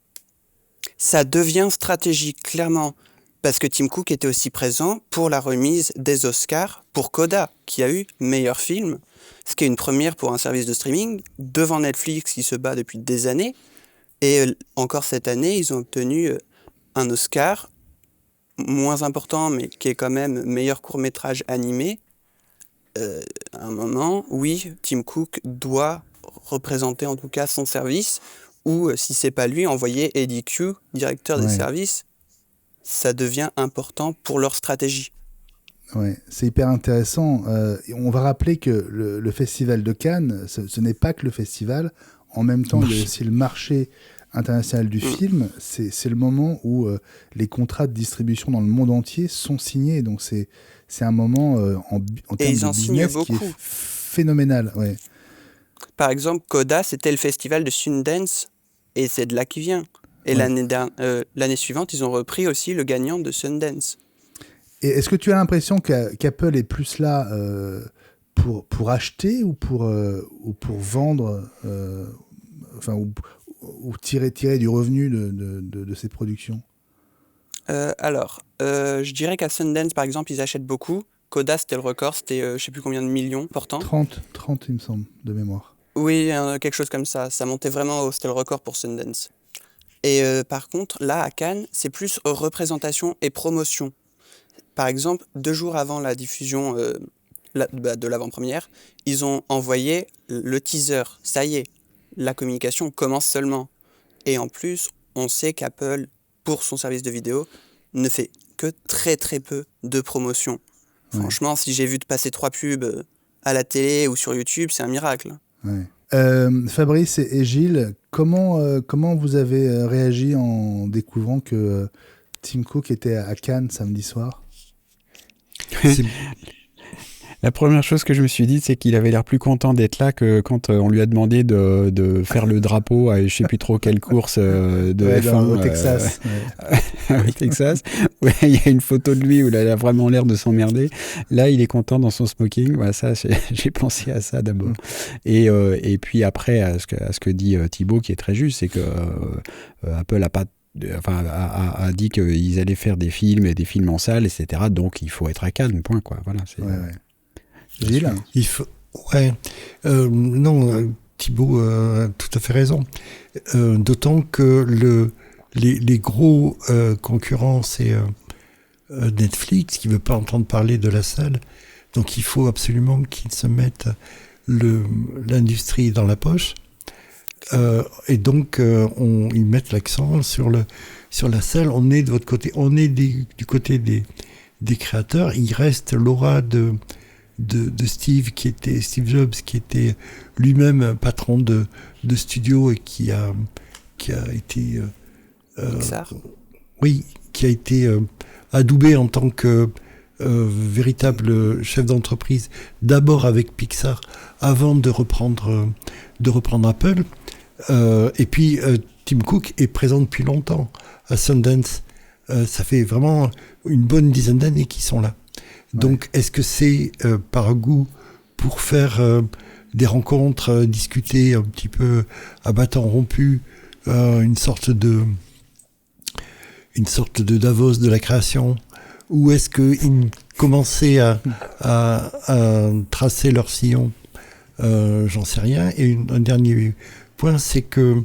Ça devient stratégique, clairement, parce que Tim Cook était aussi présent pour la remise des Oscars pour Coda, qui a eu meilleur film, ce qui est une première pour un service de streaming, devant Netflix qui se bat depuis des années. Et encore cette année, ils ont obtenu un Oscar moins important, mais qui est quand même meilleur court-métrage animé. À un moment, oui, Tim Cook doit représenter en tout cas son service, ou si c'est pas lui, envoyer Eddie Q, directeur des services. Ça devient important pour leur stratégie. Ouais, c'est hyper intéressant. On va rappeler que le Festival de Cannes, ce n'est pas que le festival. En même temps, il y a aussi le marché international du film. C'est le moment où les contrats de distribution dans le monde entier sont signés. Donc c'est un moment en termes de business qui est phénoménal. Ouais. Par exemple, Coda, c'était le festival de Sundance et c'est de là qu'il vient. Et l'année suivante, ils ont repris aussi le gagnant de Sundance. Et est-ce que tu as l'impression qu'Apple est plus là pour acheter ou pour vendre, ou tirer du revenu de ses productions ? Je dirais qu'à Sundance, par exemple, ils achètent beaucoup. Coda, c'était le record, c'était je sais plus combien de millions, pourtant. 30, il me semble, de mémoire. Oui, quelque chose comme ça. Ça montait vraiment, c'était le record pour Sundance. Et par contre, là, à Cannes, c'est plus représentation et promotion. Par exemple, 2 jours avant la diffusion de l'avant-première, ils ont envoyé le teaser. Ça y est, la communication commence seulement. Et en plus, on sait qu'Apple, pour son service de vidéo, ne fait que très très peu de promotion. Ouais. Franchement, si j'ai vu de passer 3 pubs à la télé ou sur YouTube, c'est un miracle. Ouais. Fabrice et Gilles, comment vous avez réagi en découvrant que Tim Cook était à Cannes samedi soir? La première chose que je me suis dit, c'est qu'il avait l'air plus content d'être là que quand on lui a demandé de faire le drapeau à je sais plus trop quelle course de F1 au Texas. Au Texas. Ouais, il y a une photo de lui où il a vraiment l'air de s'emmerder. Là, il est content dans son smoking. Voilà, ça, j'ai pensé à ça d'abord. Et puis après, à ce que dit Thibaut, qui est très juste, c'est que Apple a dit qu'ils allaient faire des films en salle, etc. Donc il faut être à Cannes, point, quoi. Voilà. Gilles ? Il faut... Ouais. Non, Thibaut a tout à fait raison. D'autant que les gros concurrents, c'est Netflix, qui ne veut pas entendre parler de la salle. Donc il faut absolument qu'ils se mettent l'industrie dans la poche. Et donc ils mettent l'accent sur la salle. On est de votre côté, on est du côté des créateurs. Il reste l'aura de Steve Jobs, qui était lui-même patron de studio et qui a été Pixar. Oui, qui a été adoubé en tant que véritable chef d'entreprise, d'abord avec Pixar, avant de reprendre Apple. Et puis Tim Cook est présent depuis longtemps à Sundance. Ça fait vraiment une bonne dizaine d'années qu'ils sont là. Donc, est-ce que c'est par goût pour faire des rencontres, discuter un petit peu à bâton rompu, une sorte de Davos de la création, ou est-ce qu'ils commençaient à tracer leur sillon? J'en sais rien. Et un dernier point, c'est que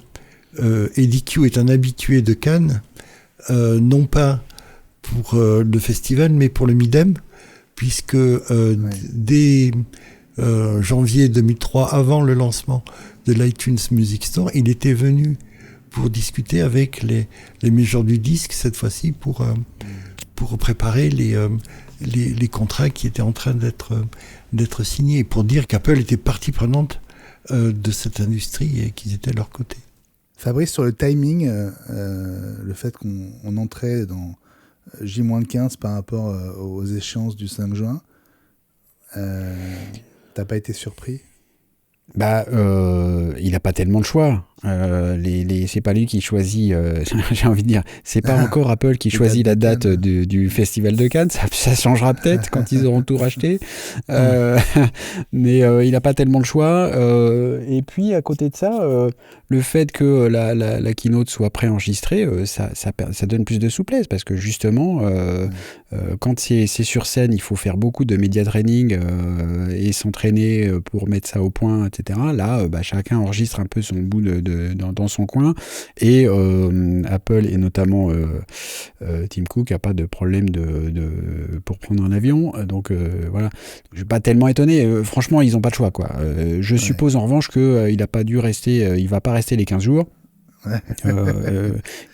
Eddie Q est un habitué de Cannes, non pas pour le festival, mais pour le Midem, puisque dès janvier 2003, avant le lancement de l'iTunes Music Store, il était venu pour discuter avec les majors du disque, cette fois-ci pour préparer les contrats qui étaient en train d'être signés, et pour dire qu'Apple était partie prenante de cette industrie et qu'ils étaient à leur côté. Fabrice, sur le timing, le fait qu'on entrait dans J-15 par rapport aux échéances du 5 juin, t'as pas été surpris? Il n'a pas tellement de choix. C'est pas lui qui choisit, j'ai envie de dire, c'est pas encore Apple qui choisit la date du Festival de Cannes. Ça changera peut-être quand ils auront tout racheté. Mais il n'a pas tellement le choix. Et puis, à côté de ça, le fait que la keynote soit préenregistrée, ça donne plus de souplesse, parce que justement, quand c'est sur scène, il faut faire beaucoup de média training et s'entraîner pour mettre ça au point, etc. Là, chacun enregistre un peu son bout dans son coin, et Apple, et notamment Tim Cook, n'a pas de problème pour prendre un avion. Donc voilà, je suis pas tellement étonné. Franchement, ils n'ont pas de choix, quoi. Je suppose en revanche qu'il n'a pas dû rester, il va pas rester les 15 jours.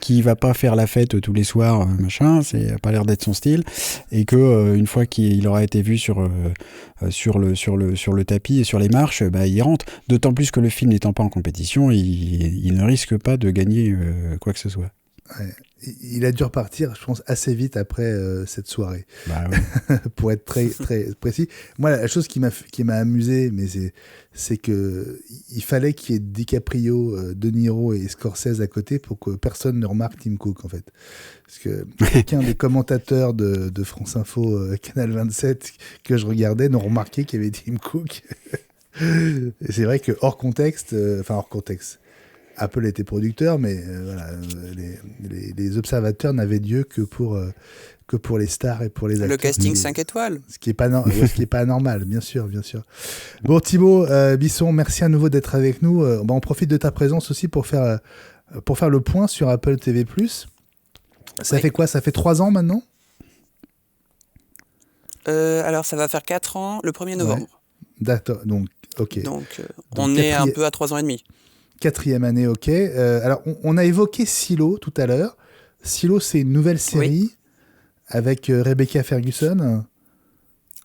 Qui va pas faire la fête tous les soirs, machin, c'est pas l'air d'être son style, et que une fois qu'il aura été vu sur le tapis et sur les marches, il rentre. D'autant plus que le film n'étant pas en compétition, il ne risque pas de gagner quoi que ce soit. Ouais. Il a dû repartir, je pense, assez vite après cette soirée. Ouais. Pour être très, très précis. Moi, la chose qui m'a amusé, mais c'est que il fallait qu'il y ait DiCaprio, De Niro et Scorsese à côté pour que personne ne remarque Tim Cook, en fait. Parce que aucun des commentateurs de France Info, Canal 27, que je regardais, n'ont remarqué qu'il y avait Tim Cook. Et c'est vrai que hors contexte, Apple était producteur, mais voilà, les observateurs n'avaient Dieu que pour les stars et pour les acteurs. Le casting 5 étoiles. Ce qui est pas normal, bien sûr. Bon, Thibaut Bisson, merci à nouveau d'être avec nous. On profite de ta présence aussi pour faire le point sur Apple TV+. Ça fait quoi? Ça fait 3 ans maintenant? Alors, ça va faire 4 ans le 1er novembre. Ouais. D'accord, donc, ok. Donc on est un peu à 3 ans et demi. 4e année, ok. Alors, on a évoqué Silo tout à l'heure. Silo, c'est une nouvelle série avec Rebecca Ferguson.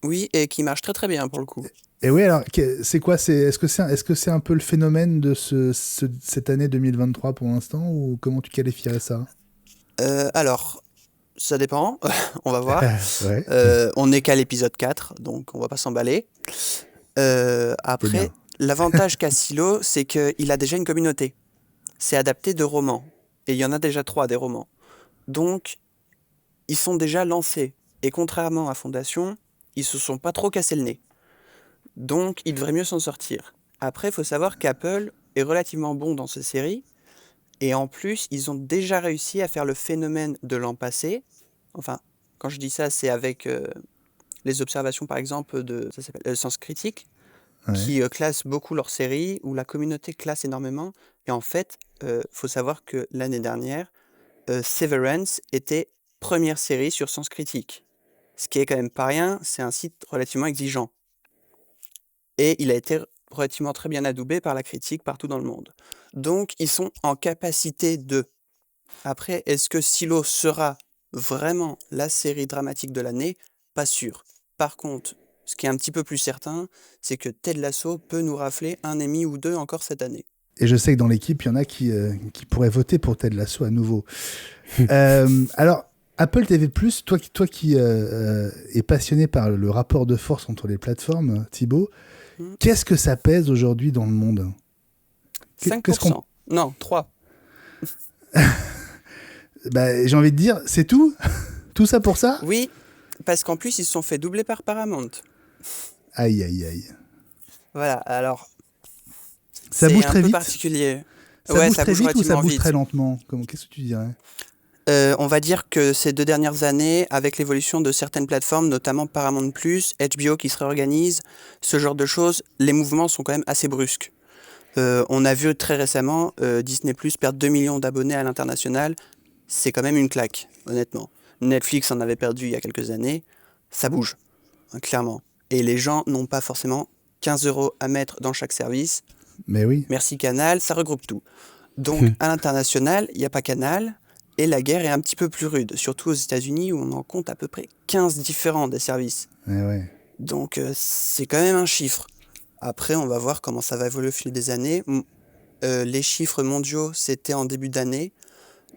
Oui, et qui marche très très bien pour le coup. Et oui, alors, c'est quoi? Est-ce que c'est un peu le phénomène de cette année 2023 pour l'instant, ou comment tu qualifierais ça? Alors, ça dépend, on va voir. Ouais. On n'est qu'à l'épisode 4, donc on va pas s'emballer. Après, l'avantage qu'a Silo, c'est qu'il a déjà une communauté. C'est adapté de romans. Et il y en a déjà 3 des romans. Donc, ils sont déjà lancés. Et contrairement à Fondation, ils se sont pas trop cassés le nez. Donc, ils devraient mieux s'en sortir. Après, il faut savoir qu'Apple est relativement bon dans ces séries. Et en plus, ils ont déjà réussi à faire le phénomène de l'an passé. Enfin, quand je dis ça, c'est avec les observations, par exemple, ça s'appelle Sens Critique, qui classe beaucoup leurs séries, où la communauté classe énormément. Et en fait, faut savoir que l'année dernière, Severance était première série sur Sens Critique. Ce qui est quand même pas rien, c'est un site relativement exigeant. Et il a été relativement très bien adoubé par la critique partout dans le monde. Donc, ils sont en capacité de... Après, est-ce que Silo sera vraiment la série dramatique de l'année? Pas sûr. Par contre, ce qui est un petit peu plus certain, c'est que Ted Lasso peut nous rafler un Emmy ou 2 encore cette année. Et je sais que dans l'équipe, il y en a qui pourraient voter pour Ted Lasso à nouveau. Alors, Apple TV+, toi qui es passionné par le rapport de force entre les plateformes, Thibaut, qu'est-ce que ça pèse aujourd'hui dans le monde? 5%. Non, 3. J'ai envie de dire, c'est tout? Tout ça pour ça? Oui, parce qu'en plus, ils se sont fait doubler par Paramount. Aïe, aïe, aïe. Voilà, alors... Ça bouge très vite. C'est un peu particulier. Ça bouge très vite ou ça bouge très lentement? Qu'est-ce que tu dirais? On va dire que ces 2 dernières années, avec l'évolution de certaines plateformes, notamment Paramount+, HBO qui se réorganise, ce genre de choses, les mouvements sont quand même assez brusques. On a vu très récemment Disney+ perdre 2 millions d'abonnés à l'international. C'est quand même une claque, honnêtement. Netflix en avait perdu il y a quelques années. Ça bouge, hein, clairement. Et les gens n'ont pas forcément 15 € à mettre dans chaque service. Mais oui. Merci Canal, ça regroupe tout. Donc à l'international, il n'y a pas Canal. Et la guerre est un petit peu plus rude, surtout aux États-Unis où on en compte à peu près 15 différents des services. Ouais. Donc c'est quand même un chiffre. Après, on va voir comment ça va évoluer au fil des années. Les chiffres mondiaux, c'était en début d'année.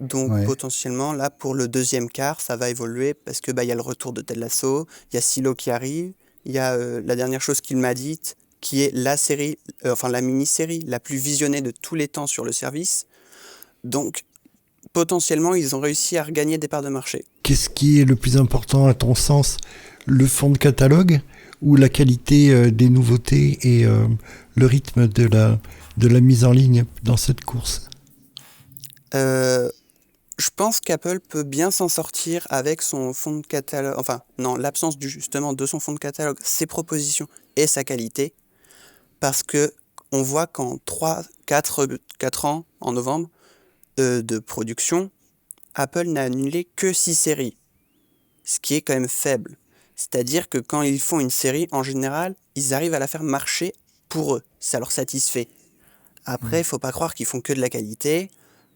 Donc potentiellement, là, pour le 2e quart, ça va évoluer parce que y a le retour de Ted Lasso, il y a Silo qui arrive, il y a la dernière chose qu'il m'a dite, qui est la série, la mini-série la plus visionnée de tous les temps sur le service. Donc, potentiellement, ils ont réussi à regagner des parts de marché. Qu'est-ce qui est le plus important à ton sens? Le fond de catalogue ou la qualité des nouveautés et le rythme de la mise en ligne dans cette course? Je pense qu'Apple peut bien s'en sortir avec son fond de catalogue, l'absence justement de son fond de catalogue, ses propositions et sa qualité, parce que on voit qu'en 4 ans, en novembre, de production, Apple n'a annulé que 6 séries, ce qui est quand même faible. C'est-à-dire que quand ils font une série, en général, ils arrivent à la faire marcher pour eux, ça leur satisfait. Après, faut pas croire qu'ils font que de la qualité.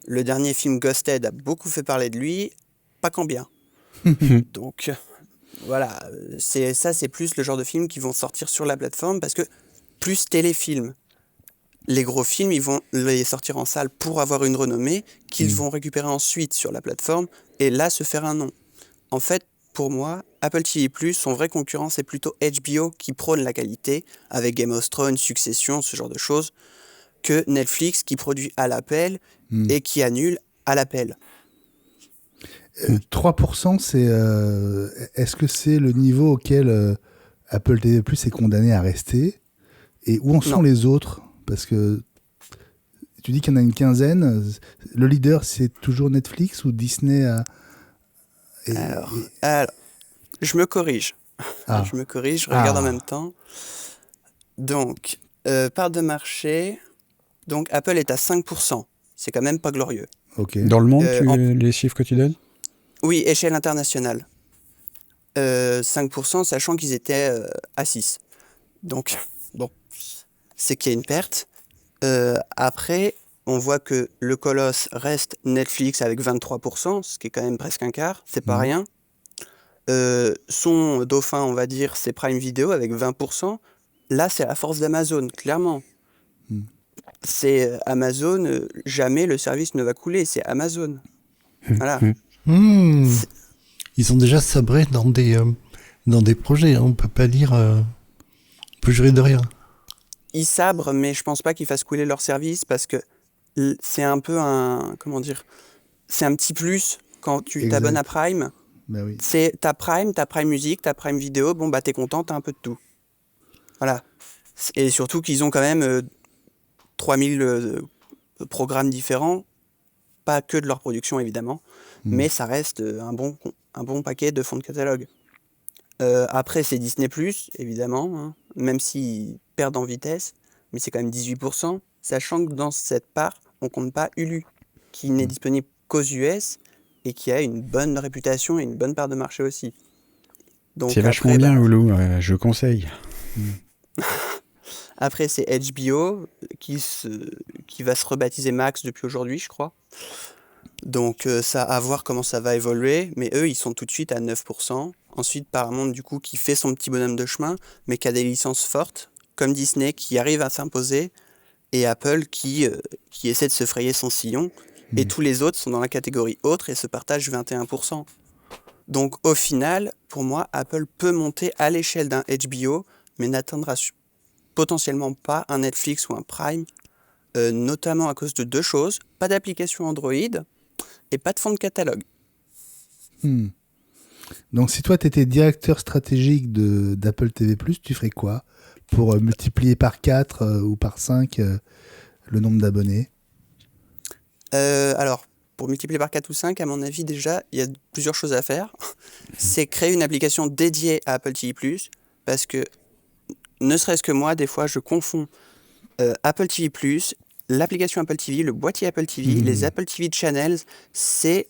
Le dernier film Ghosted a beaucoup fait parler de lui, pas qu'en bien. Donc, voilà, c'est plus le genre de film qui vont sortir sur la plateforme, parce que plus téléfilm. Les gros films, ils vont les sortir en salle pour avoir une renommée, qu'ils vont récupérer ensuite sur la plateforme, et là, se faire un nom. En fait, pour moi, Apple TV+, son vrai concurrent, c'est plutôt HBO, qui prône la qualité, avec Game of Thrones, Succession, ce genre de choses, que Netflix, qui produit à l'appel, et qui annule à l'appel. 3%, est-ce que c'est le niveau auquel Apple TV+ est condamné à rester? Et où en sont les autres? Parce que Tu dis qu'il y en a une quinzaine. Le leader, c'est toujours Netflix ou Disney Alors, je me corrige. Ah. Je me corrige, je regarde Ah. en même temps. Donc, part de marché. Donc, Apple est à 5%. C'est quand même pas glorieux. Ok. Dans le monde, en- les chiffres que tu donnes? Oui, échelle internationale. 5%, sachant qu'ils étaient à 6. Donc, bon, c'est qu'il y a une perte. Après, on voit que le colosse reste Netflix avec 23%, ce qui est quand même presque un quart, c'est pas Mhm. rien. Son dauphin, on va dire, c'est Prime Video avec 20%. Là, c'est la force d'Amazon, clairement. Mhm. C'est Amazon, jamais le service ne va couler, c'est Amazon. Voilà. C'est- Ils ont déjà sabré dans des projets, hein. On peut pas dire... on peut jurer de rien. Ils sabrent, mais je pense pas qu'ils fassent couler leur service parce que c'est un peu un... Comment dire? C'est un petit plus quand tu Exact. t'abonnes à Prime. Ben oui. C'est ta Prime Musique, ta Prime Vidéo, bon bah t'es content, t'as un peu de tout. Voilà. Et surtout qu'ils ont quand même 3000 programmes différents, pas que de leur production évidemment, mais ça reste un bon paquet de fonds de catalogue. Après c'est Disney+, évidemment, hein, même s'ils perdent en vitesse, mais c'est quand même 18%, sachant que dans cette part, on compte pas Hulu, qui n'est disponible qu'aux US et qui a une bonne réputation et une bonne part de marché aussi. Donc C'est vachement après, bien, bah, Hulu, je conseille. après c'est HBO qui va se rebaptiser Max depuis aujourd'hui, je crois. Donc ça à voir comment ça va évoluer, mais eux ils sont tout de suite à 9%. Ensuite Paramount du coup qui fait son petit bonhomme de chemin, mais qui a des licences fortes, comme Disney qui arrive à s'imposer, et Apple qui essaie de se frayer son sillon, et tous les autres sont dans la catégorie autre et se partagent 21%. Donc au final, pour moi, Apple peut monter à l'échelle d'un HBO, mais n'atteindra potentiellement pas un Netflix ou un Prime, notamment à cause de deux choses, pas d'application Android et pas de fond de catalogue. Hmm. Donc, si toi, tu étais directeur stratégique d'Apple TV+, tu ferais quoi pour multiplier par 4 ou par 5 le nombre d'abonnés? Alors, pour multiplier par 4 ou 5, à mon avis, déjà, il y a plusieurs choses à faire. C'est créer une application dédiée à Apple TV+, parce que, ne serait-ce que moi, des fois, je confonds Apple TV+, l'application Apple TV, le boîtier Apple TV, les Apple TV Channels, c'est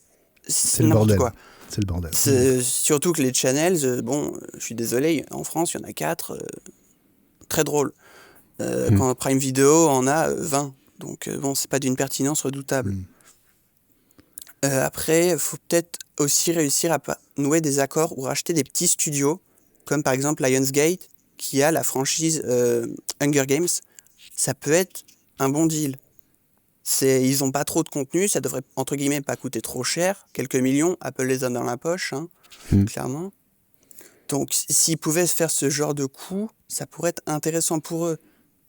le n'importe bordel. quoi. C'est le bordel. Surtout que les channels, bon, je suis désolé, en France, il y en a 4, très drôle. Quand Prime Video en a 20. Donc, bon, c'est pas d'une pertinence redoutable. Après, il faut peut-être aussi réussir à nouer des accords ou racheter des petits studios, comme par exemple Lionsgate, qui a la franchise Hunger Games. Ça peut être un bon deal. Ils n'ont pas trop de contenu, ça devrait, entre guillemets, pas coûter trop cher. Quelques millions, Apple les a dans la poche, hein, clairement. Donc, s'ils pouvaient se faire ce genre de coup, ça pourrait être intéressant pour eux.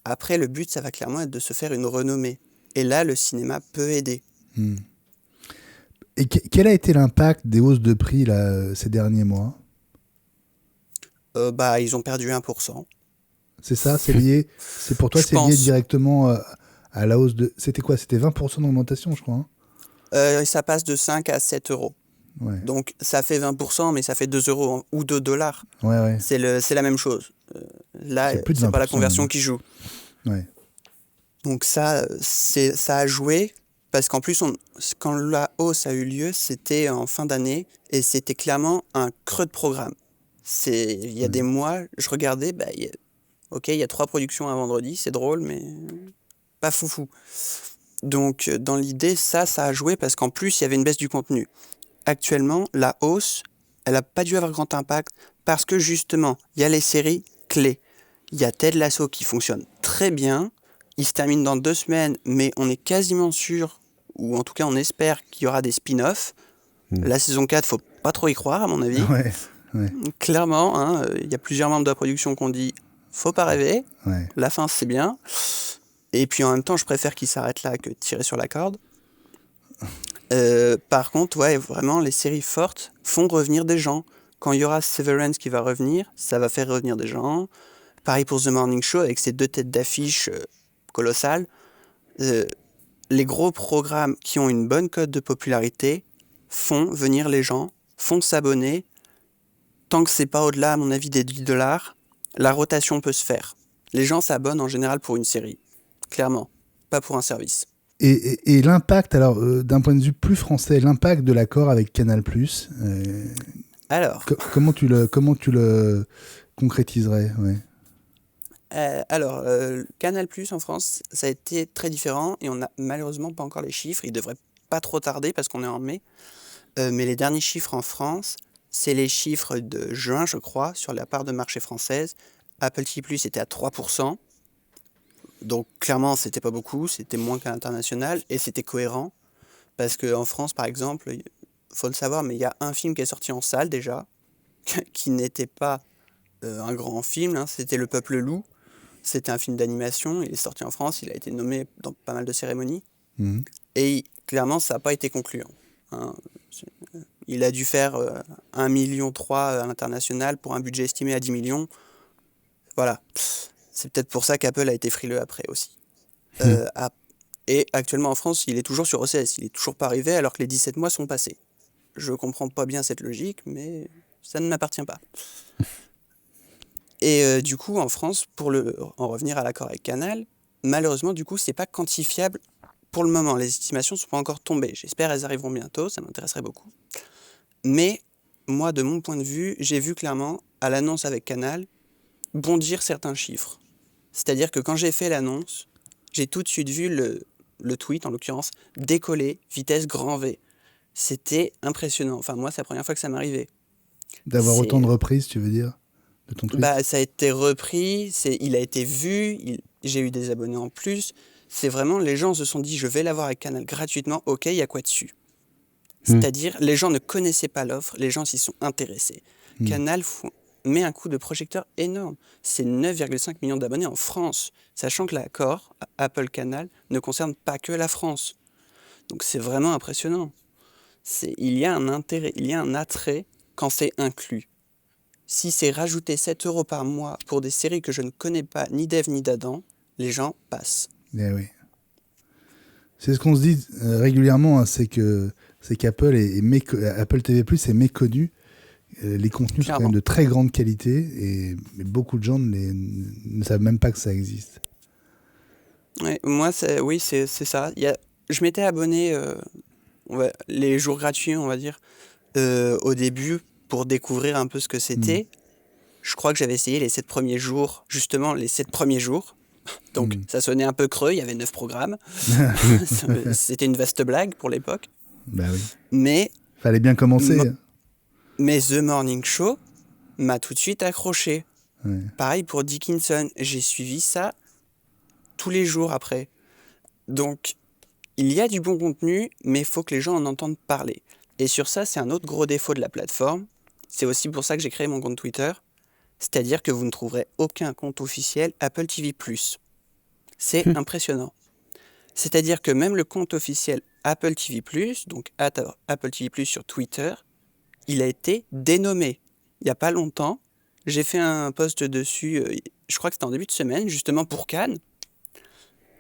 Après, le but, ça va clairement être de se faire une renommée. Et là, le cinéma peut aider. Et quel a été l'impact des hausses de prix là, ces derniers mois? Ils ont perdu 1%. C'est ça? C'est lié? C'est pour toi, Je c'est lié pense. directement à la hausse de... C'était quoi? C'était 20% d'augmentation, je crois. Hein. Ça passe de 5 à 7 euros. Ouais. Donc, ça fait 20%, mais ça fait 2 euros ou 2 dollars. Ouais. C'est la même chose. Là, C'est plus de c'est pas la 20% conversion même. qui joue. Ouais. Donc ça a joué, parce qu'en plus, quand la hausse a eu lieu, c'était en fin d'année, et c'était clairement un creux de programme. Il y a des mois, je regardais, ok, il y a 3 productions un vendredi, c'est drôle, mais pas foufou. Donc dans l'idée, ça a joué, parce qu'en plus, il y avait une baisse du contenu. Actuellement, la hausse, elle n'a pas dû avoir grand impact, parce que justement, il y a les séries clés. Il y a Ted Lasso qui fonctionne très bien. Il se termine dans 2 semaines, mais on est quasiment sûr, ou en tout cas on espère qu'il y aura des spin-offs. La saison 4, faut pas trop y croire à mon avis. Ouais. Clairement, hein, il y a plusieurs membres de la production qui ont dit faut pas rêver, Ouais. la fin c'est bien. Et puis en même temps, je préfère qu'il s'arrête là que de tirer sur la corde. Par contre, ouais, vraiment, les séries fortes font revenir des gens. Quand il y aura Severance qui va revenir, ça va faire revenir des gens. Pareil pour The Morning Show, avec ses 2 têtes d'affiche colossales. les gros programmes qui ont une bonne cote de popularité font venir les gens, font s'abonner. Tant que c'est pas au-delà, à mon avis, des $10, la rotation peut se faire. Les gens s'abonnent en général pour une série, clairement, pas pour un service. Et l'impact, alors, d'un point de vue plus français, l'impact de l'accord avec Canal+, Alors, comment tu le concrétiserais, ouais. Canal+ en France, ça a été très différent et on n'a malheureusement pas encore les chiffres. Il devrait pas trop tarder parce qu'on est en mai. Mais les derniers chiffres en France, c'est les chiffres de juin, je crois, sur la part de marché française. Apple TV+ était à 3%. Donc clairement, c'était pas beaucoup, c'était moins qu'à l'international et c'était cohérent. Parce qu'en France, par exemple, il faut le savoir, mais il y a un film qui est sorti en salle déjà, qui n'était pas un grand film, hein, c'était Le Peuple Loup. C'était un film d'animation, il est sorti en France, il a été nommé dans pas mal de cérémonies. Mhm. Et clairement, ça n'a pas été concluant. Hein. Il a dû faire 1,3 million à l'international pour un budget estimé à 10 millions. Voilà. C'est peut-être pour ça qu'Apple a été frileux après aussi. Et actuellement en France, il est toujours sur OCS. Il n'est toujours pas arrivé alors que les 17 mois sont passés. Je comprends pas bien cette logique, mais ça ne m'appartient pas. Et du coup, en France, en revenir à l'accord avec Canal, malheureusement, du coup, c'est pas quantifiable pour le moment. Les estimations sont pas encore tombées. J'espère qu'elles arriveront bientôt, ça m'intéresserait beaucoup. Mais moi, de mon point de vue, j'ai vu clairement, à l'annonce avec Canal, bondir certains chiffres. C'est-à-dire que quand j'ai fait l'annonce, j'ai tout de suite vu le tweet, en l'occurrence, décoller, vitesse grand V. C'était impressionnant. Enfin, moi, c'est la première fois que ça m'arrivait. D'avoir autant de reprises, tu veux dire, de ton tweet? Bah, ça a été repris, il a été vu, j'ai eu des abonnés en plus. C'est vraiment, les gens se sont dit, je vais l'avoir avec Canal gratuitement, ok, il y a quoi dessus? C'est-à-dire, les gens ne connaissaient pas l'offre, les gens s'y sont intéressés. Canal met un coup de projecteur énorme. C'est 9,5 millions d'abonnés en France, sachant que l'accord Apple Canal ne concerne pas que la France. Donc c'est vraiment impressionnant. Il y a un intérêt, il y a un attrait quand c'est inclus. Si c'est rajouter 7 € par mois pour des séries que je ne connais pas ni d'Ève ni d'Adam, les gens passent. Eh oui. C'est ce qu'on se dit régulièrement, hein, c'est qu'Apple Apple TV+ est méconnu. Les contenus sont quand même de très grande qualité mais beaucoup de gens ne savent même pas que ça existe. Ouais, moi, c'est ça. Je m'étais abonné les jours gratuits, on va dire, au début pour découvrir un peu ce que c'était. Je crois que j'avais essayé les 7 premiers jours, justement les 7 premiers jours. Donc ça sonnait un peu creux, il y avait 9 programmes. C'était une vaste blague pour l'époque. Bah oui. Mais fallait bien commencer. Mais The Morning Show m'a tout de suite accroché. Ouais. Pareil pour Dickinson, j'ai suivi ça tous les jours après. Donc, il y a du bon contenu, mais il faut que les gens en entendent parler. Et sur ça, c'est un autre gros défaut de la plateforme. C'est aussi pour ça que j'ai créé mon compte Twitter. C'est-à-dire que vous ne trouverez aucun compte officiel Apple TV+. C'est impressionnant. C'est-à-dire que même le compte officiel Apple TV+, donc Apple TV+, sur Twitter, il a été dénommé. Il n'y a pas longtemps, j'ai fait un post dessus, je crois que c'était en début de semaine, justement pour Cannes.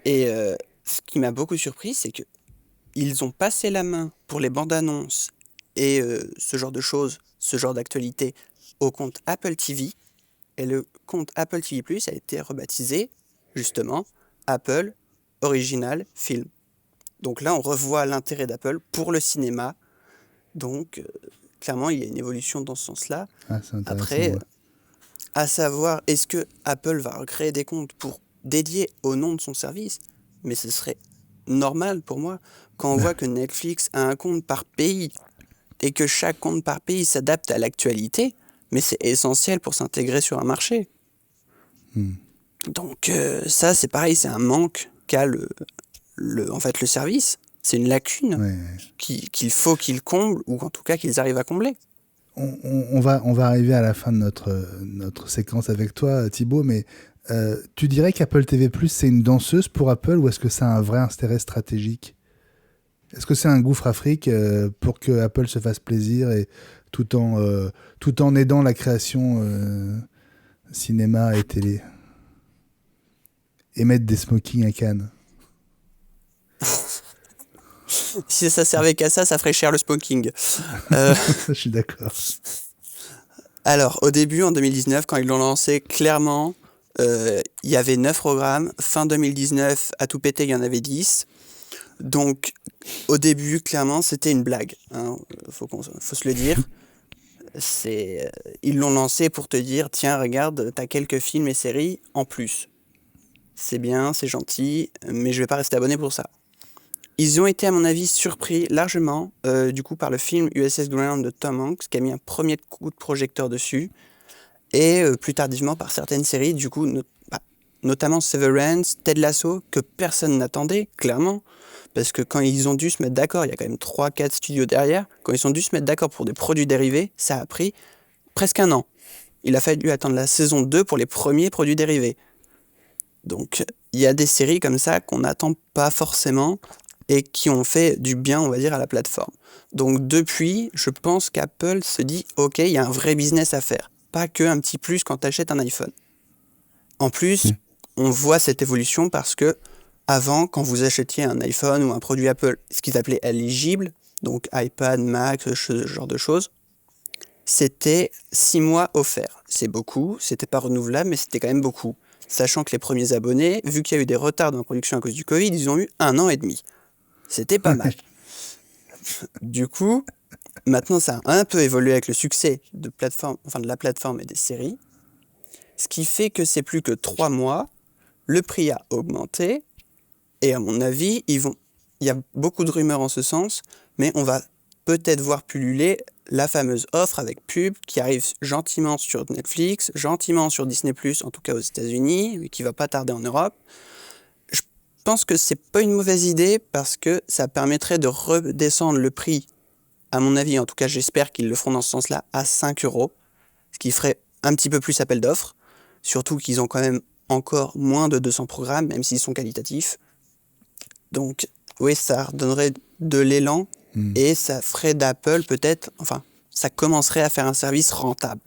Et ce qui m'a beaucoup surpris, c'est qu'ils ont passé la main pour les bandes annonces et ce genre de choses, ce genre d'actualité, au compte Apple TV. Et le compte Apple TV+, a été rebaptisé, justement, Apple Original Film. Donc là, on revoit l'intérêt d'Apple pour le cinéma. Donc, clairement, il y a une évolution dans ce sens-là. Ah, c'est intéressant. Après, à savoir, est-ce que Apple va recréer des comptes pour dédiés au nom de son service? Mais ce serait normal pour moi. Quand on voit que Netflix a un compte par pays et que chaque compte par pays s'adapte à l'actualité, mais c'est essentiel pour s'intégrer sur un marché. Donc ça, c'est pareil, c'est un manque qu'a en fait, le service. C'est une lacune qu'il faut qu'ils comblent, ou en tout cas qu'ils arrivent à combler. On va arriver à la fin de notre séquence avec toi, Thibaut, mais tu dirais qu'Apple TV+, c'est une danseuse pour Apple, ou est-ce que ça a un vrai intérêt stratégique? Est-ce que c'est un gouffre Afrique pour que Apple se fasse plaisir et tout en aidant la création cinéma et télé, et mettre des smokings à Cannes? Si ça servait qu'à ça, ça ferait cher le smoking. Euh, Je suis d'accord. alors, au début, en 2019, quand ils l'ont lancé, clairement, il y avait 9 programmes. Fin 2019, à tout péter, il y en avait 10. Donc, au début, clairement, c'était une blague. Hein. Faut se le dire. Ils l'ont lancé pour te dire, tiens, regarde, t'as quelques films et séries en plus. C'est bien, c'est gentil, mais je vais pas rester abonné pour ça. Ils ont été, à mon avis, surpris largement, du coup, par le film USS Greyhound de Tom Hanks, qui a mis un premier coup de projecteur dessus, et plus tardivement par certaines séries, du coup, notamment Severance, Ted Lasso, que personne n'attendait, clairement, parce que quand ils ont dû se mettre d'accord, il y a quand même 3-4 studios derrière, quand ils ont dû se mettre d'accord pour des produits dérivés, ça a pris presque un an. Il a fallu attendre la saison 2 pour les premiers produits dérivés. Donc, il y a des séries comme ça qu'on n'attend pas forcément et qui ont fait du bien, on va dire, à la plateforme. Donc, depuis, je pense qu'Apple se dit, OK, il y a un vrai business à faire. Pas que un petit plus quand tu achètes un iPhone. En plus, on voit cette évolution parce que avant, quand vous achetiez un iPhone ou un produit Apple, ce qu'ils appelaient éligible, donc iPad, Mac, ce genre de choses, c'était 6 mois offerts. C'est beaucoup, c'était pas renouvelable, mais c'était quand même beaucoup. Sachant que les premiers abonnés, vu qu'il y a eu des retards dans la production à cause du Covid, ils ont eu 1 an et demi. C'était pas mal. Du coup, maintenant ça a un peu évolué avec le succès de la plateforme et des séries. Ce qui fait que c'est plus que 3 mois, le prix a augmenté, et à mon avis, il y a beaucoup de rumeurs en ce sens, mais on va peut-être voir pulluler la fameuse offre avec pub qui arrive gentiment sur Netflix, gentiment sur Disney+, en tout cas aux États-Unis, et qui va pas tarder en Europe. Je pense que c'est pas une mauvaise idée parce que ça permettrait de redescendre le prix, à mon avis, en tout cas j'espère qu'ils le feront dans ce sens-là, à 5 €, ce qui ferait un petit peu plus appel d'offres, surtout qu'ils ont quand même encore moins de 200 programmes, même s'ils sont qualitatifs. Donc, oui, ça redonnerait de l'élan et ça ferait d'Apple peut-être, enfin, ça commencerait à faire un service rentable.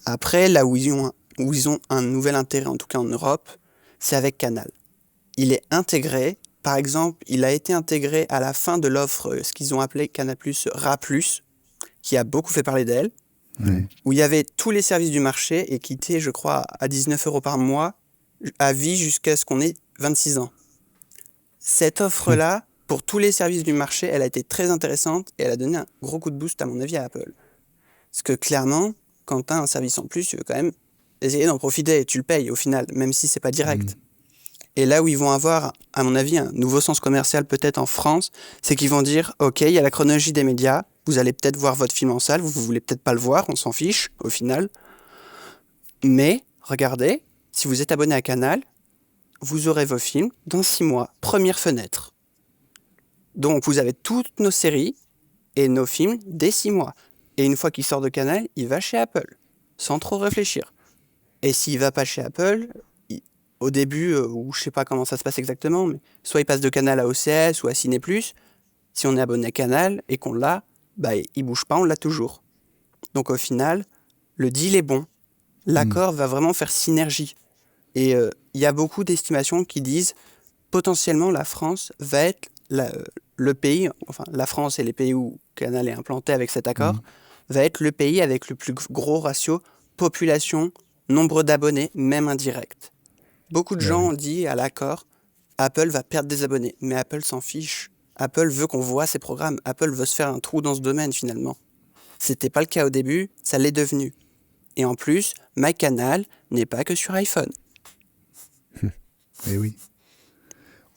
Après, là où ils ont un nouvel intérêt, en tout cas en Europe, c'est avec Canal. Il est intégré, par exemple, il a été intégré à la fin de l'offre, ce qu'ils ont appelé Canal+, RA+, qui a beaucoup fait parler d'elle, où il y avait tous les services du marché et qui était, je crois, à 19 € par mois, à vie jusqu'à ce qu'on ait 26 ans. Cette offre-là, pour tous les services du marché, elle a été très intéressante et elle a donné un gros coup de boost, à mon avis, à Apple. Parce que clairement, quand tu as un service en plus, tu veux quand même essayer d'en profiter et tu le payes au final, même si c'est pas direct. Et là où ils vont avoir, à mon avis, un nouveau sens commercial peut-être en France, c'est qu'ils vont dire, OK, il y a la chronologie des médias, vous allez peut-être voir votre film en salle, vous voulez peut-être pas le voir, on s'en fiche au final. Mais, regardez, si vous êtes abonné à Canal, vous aurez vos films dans 6 mois, première fenêtre. Donc vous avez toutes nos séries et nos films dès 6 mois. Et une fois qu'il sort de Canal, il va chez Apple, sans trop réfléchir. Et s'il va pas chez Apple, au début, ou je sais pas comment ça se passe exactement, mais soit il passe de Canal à OCS ou à Ciné+, si on est abonné à Canal et qu'on l'a, bah il bouge pas, on l'a toujours. Donc au final, le deal est bon. L'accord va vraiment faire synergie. Et il y a beaucoup d'estimations qui disent potentiellement la France va être le pays, enfin la France et les pays où Canal est implanté avec cet accord, va être le pays avec le plus gros ratio population, nombre d'abonnés, même indirect. Beaucoup de gens ont dit à l'accord, Apple va perdre des abonnés, mais Apple s'en fiche. Apple veut qu'on voit ses programmes, Apple veut se faire un trou dans ce domaine finalement. C'était pas le cas au début, ça l'est devenu. Et en plus, MyCanal n'est pas que sur iPhone. Eh oui.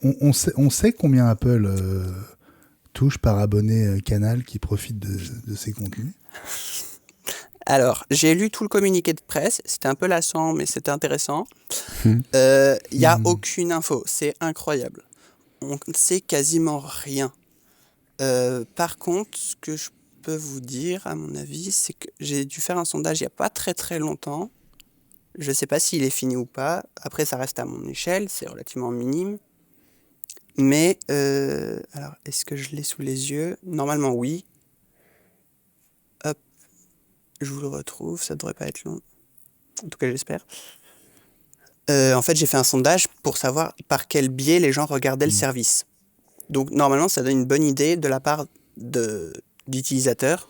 On sait combien Apple touche par abonné Canal qui profite de ses contenus. Alors, j'ai lu tout le communiqué de presse, c'était un peu lassant, mais c'était intéressant. Il n'y a aucune info, c'est incroyable. On ne sait quasiment rien. Par contre, ce que je peux vous dire, à mon avis, c'est que j'ai dû faire un sondage il n'y a pas très très longtemps. Je ne sais pas s'il est fini ou pas. Après, ça reste à mon échelle, c'est relativement minime. Mais, alors, est-ce que je l'ai sous les yeux? Normalement, oui. Hop, je vous le retrouve, ça devrait pas être long. En tout cas, j'espère. En fait, j'ai fait un sondage pour savoir par quel biais les gens regardaient le service. Donc normalement, ça donne une bonne idée de la part d'utilisateurs.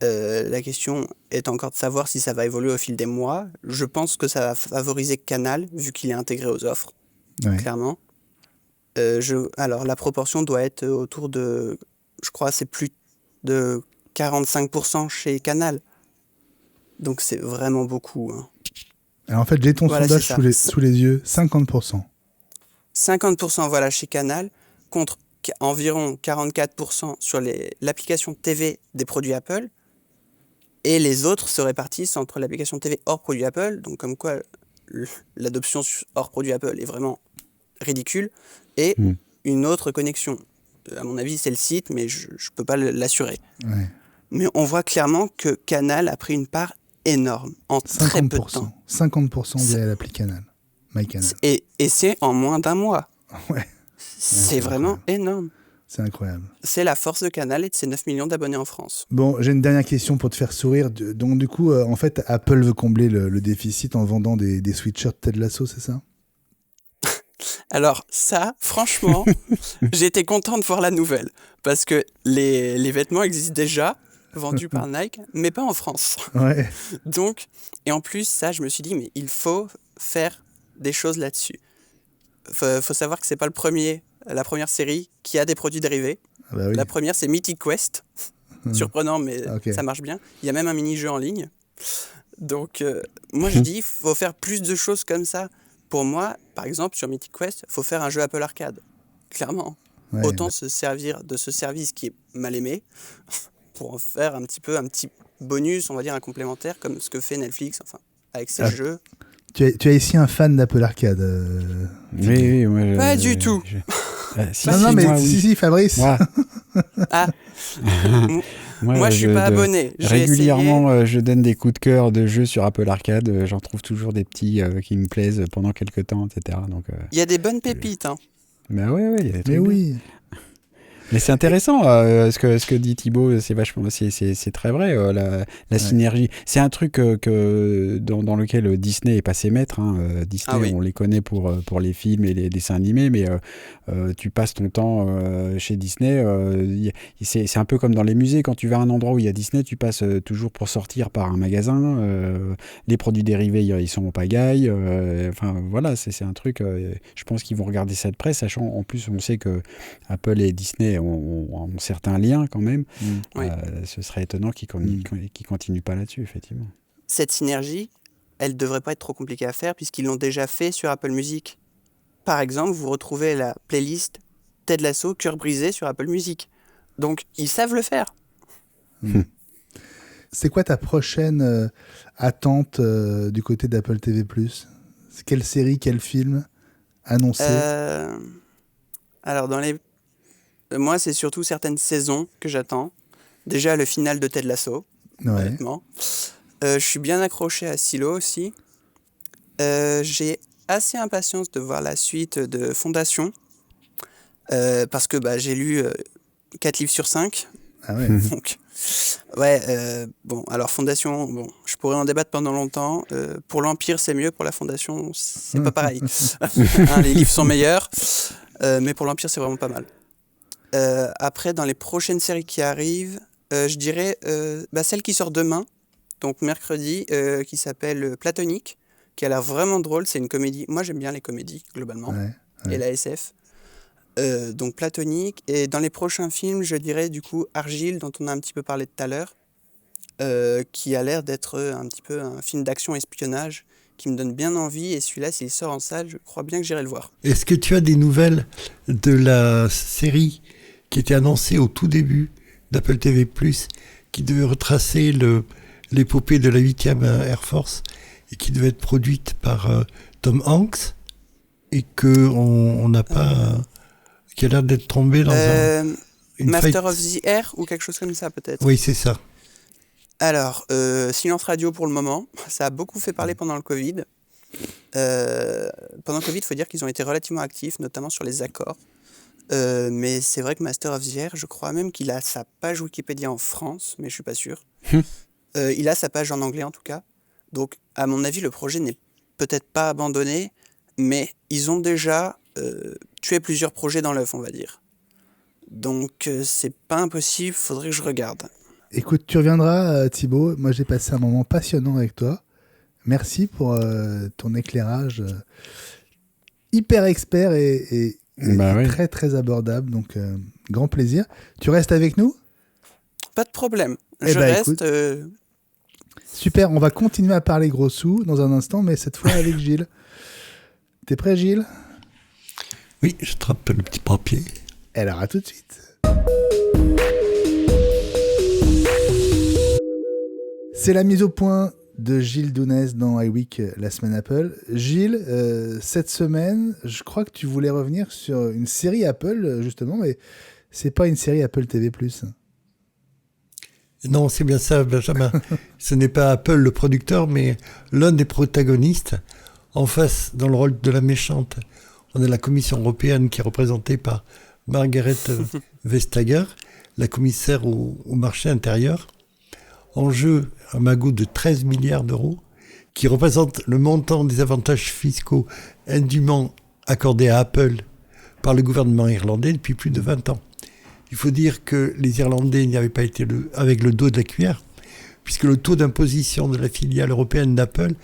La question est encore de savoir si ça va évoluer au fil des mois. Je pense que ça va favoriser Canal, vu qu'il est intégré aux offres, clairement. Alors, la proportion doit être autour de... Je crois c'est plus de 45% chez Canal. Donc c'est vraiment beaucoup. Hein. Alors en fait, j'ai ton sondage sous les yeux, 50%. 50% voilà, chez Canal, contre environ 44% sur l'application TV des produits Apple. Et les autres se répartissent entre l'application TV hors produit Apple, donc comme quoi l'adoption hors produit Apple est vraiment ridicule, et une autre connexion. À mon avis, c'est le site, mais je ne peux pas l'assurer. Ouais. Mais on voit clairement que Canal a pris une part énorme en très peu de temps. 50% via l'appli Canal. MyCanal. Et c'est en moins d'un mois. Ouais. C'est vraiment énorme. C'est incroyable. C'est la force de Canal et de ses 9 millions d'abonnés en France. Bon, j'ai une dernière question pour te faire sourire. Donc du coup, en fait, Apple veut combler le déficit en vendant des sweatshirts Ted Lasso, c'est ça ? Alors ça, franchement, j'étais content de voir la nouvelle. Parce que les vêtements existent déjà, vendus par Nike, mais pas en France. Ouais. Donc, et en plus, ça, je me suis dit, mais il faut faire des choses là-dessus. Faut savoir que c'est pas la première série qui a des produits dérivés. Ah bah oui. La première, c'est Mythic Quest. Surprenant, mais ça marche bien. Il y a même un mini-jeu en ligne. Donc, moi, je dis, il faut faire plus de choses comme ça. Pour moi, par exemple, sur Mythic Quest, il faut faire un jeu Apple Arcade. Clairement. Ouais, Autant se servir de ce service qui est mal aimé pour en faire un petit bonus, on va dire un complémentaire, comme ce que fait Netflix, enfin, avec ses jeux. Tu es ici un fan d'Apple Arcade. Oui, moi, pas du tout. Si, Fabrice. Moi. Ah. Moi, je suis pas abonné. Régulièrement, je donne des coups de cœur de jeux sur Apple Arcade. J'en trouve toujours des petits qui me plaisent pendant quelques temps, etc. Donc, il y a des bonnes pépites. Hein. Bah ouais, il y a des trucs. Mais oui. Mais c'est intéressant ce que dit Thibaut, c'est très vrai, la synergie. C'est un truc dans lequel Disney est passé maître. Hein. Disney, on les connaît pour les films et les dessins animés, mais tu passes ton temps chez Disney. C'est un peu comme dans les musées, quand tu vas à un endroit où il y a Disney, tu passes toujours pour sortir par un magasin. Les produits dérivés, ils sont en pagaille. Enfin voilà, c'est un truc. Je pense qu'ils vont regarder ça de près, sachant en plus, on sait que Apple et Disney ont certains liens quand même. Oui. Ce serait étonnant qu'ils continuent pas là-dessus, effectivement. Cette synergie, elle ne devrait pas être trop compliquée à faire puisqu'ils l'ont déjà fait sur Apple Music. Par exemple, vous retrouvez la playlist Ted Lasso, Cœur brisé sur Apple Music. Donc, ils savent le faire. C'est quoi ta prochaine attente du côté d'Apple TV+? Quelle série, quel film annoncé? Alors, moi, c'est surtout certaines saisons que j'attends. Déjà, le final de Ted Lasso, honnêtement. Je suis bien accroché à Silo aussi. J'ai assez impatience de voir la suite de Fondation. Parce que j'ai lu 4 livres sur 5. Ah ouais. Donc, alors Fondation, je pourrais en débattre pendant longtemps. Pour l'Empire, c'est mieux. Pour la Fondation, c'est pas pareil. Les livres sont meilleurs. Mais pour l'Empire, c'est vraiment pas mal. Après, dans les prochaines séries qui arrivent, je dirais celle qui sort demain, donc mercredi, qui s'appelle Platonique, qui a l'air vraiment drôle. C'est une comédie. Moi, j'aime bien les comédies, globalement, et la SF. Donc Platonique. Et dans les prochains films, je dirais du coup Argile, dont on a un petit peu parlé tout à l'heure, qui a l'air d'être un petit peu un film d'action-espionnage qui me donne bien envie. Et celui-là, s'il sort en salle, je crois bien que j'irai le voir. Est-ce que tu as des nouvelles de la série qui était annoncée au tout début d'Apple TV+, qui devait retracer l'épopée de la 8e Air Force et qui devait être produite par Tom Hanks et qu'on n'a pas... qui a l'air d'être tombé dans une Master of the Air ou quelque chose comme ça, peut-être. Oui, c'est ça. Alors, silence radio pour le moment. Ça a beaucoup fait parler pendant le Covid. Pendant le Covid, il faut dire qu'ils ont été relativement actifs, notamment sur les accords. Mais c'est vrai que Master of the Air, je crois même qu'il a sa page Wikipédia en France, mais je suis pas sûr. Il a sa page en anglais en tout cas. Donc, à mon avis, le projet n'est peut-être pas abandonné, mais ils ont déjà tuer plusieurs projets dans l'œuf, on va dire. Donc c'est pas impossible, faudrait que je regarde. Écoute, tu reviendras, Thibaut. Moi, j'ai passé un moment passionnant avec toi. Merci pour ton éclairage hyper expert et Oui. très très abordable. Donc, grand plaisir. Tu restes avec nous ? Pas de problème. Eh Je ben, reste. écoute. Super, on va continuer à parler gros sous dans un instant, mais cette fois avec Gilles. T'es prêt, Gilles ? Oui, je trappe le petit papier. Alors, à tout de suite. C'est la mise au point de Gilles Dounès dans iWeek, la semaine Apple. Gilles, cette semaine, je crois que tu voulais revenir sur une série Apple, justement, mais c'est pas une série Apple TV+. Non, c'est bien ça, Benjamin. Ce n'est pas Apple le producteur, mais l'un des protagonistes. En face, dans le rôle de la méchante, on a la Commission européenne qui est représentée par Margaret Vestager, la commissaire au marché intérieur. En jeu, un magot de 13 milliards d'euros, qui représente le montant des avantages fiscaux indûment accordés à Apple par le gouvernement irlandais depuis plus de 20 ans. Il faut dire que les Irlandais n'y avaient pas été avec le dos de la cuillère, puisque le taux d'imposition de la filiale européenne d'Apple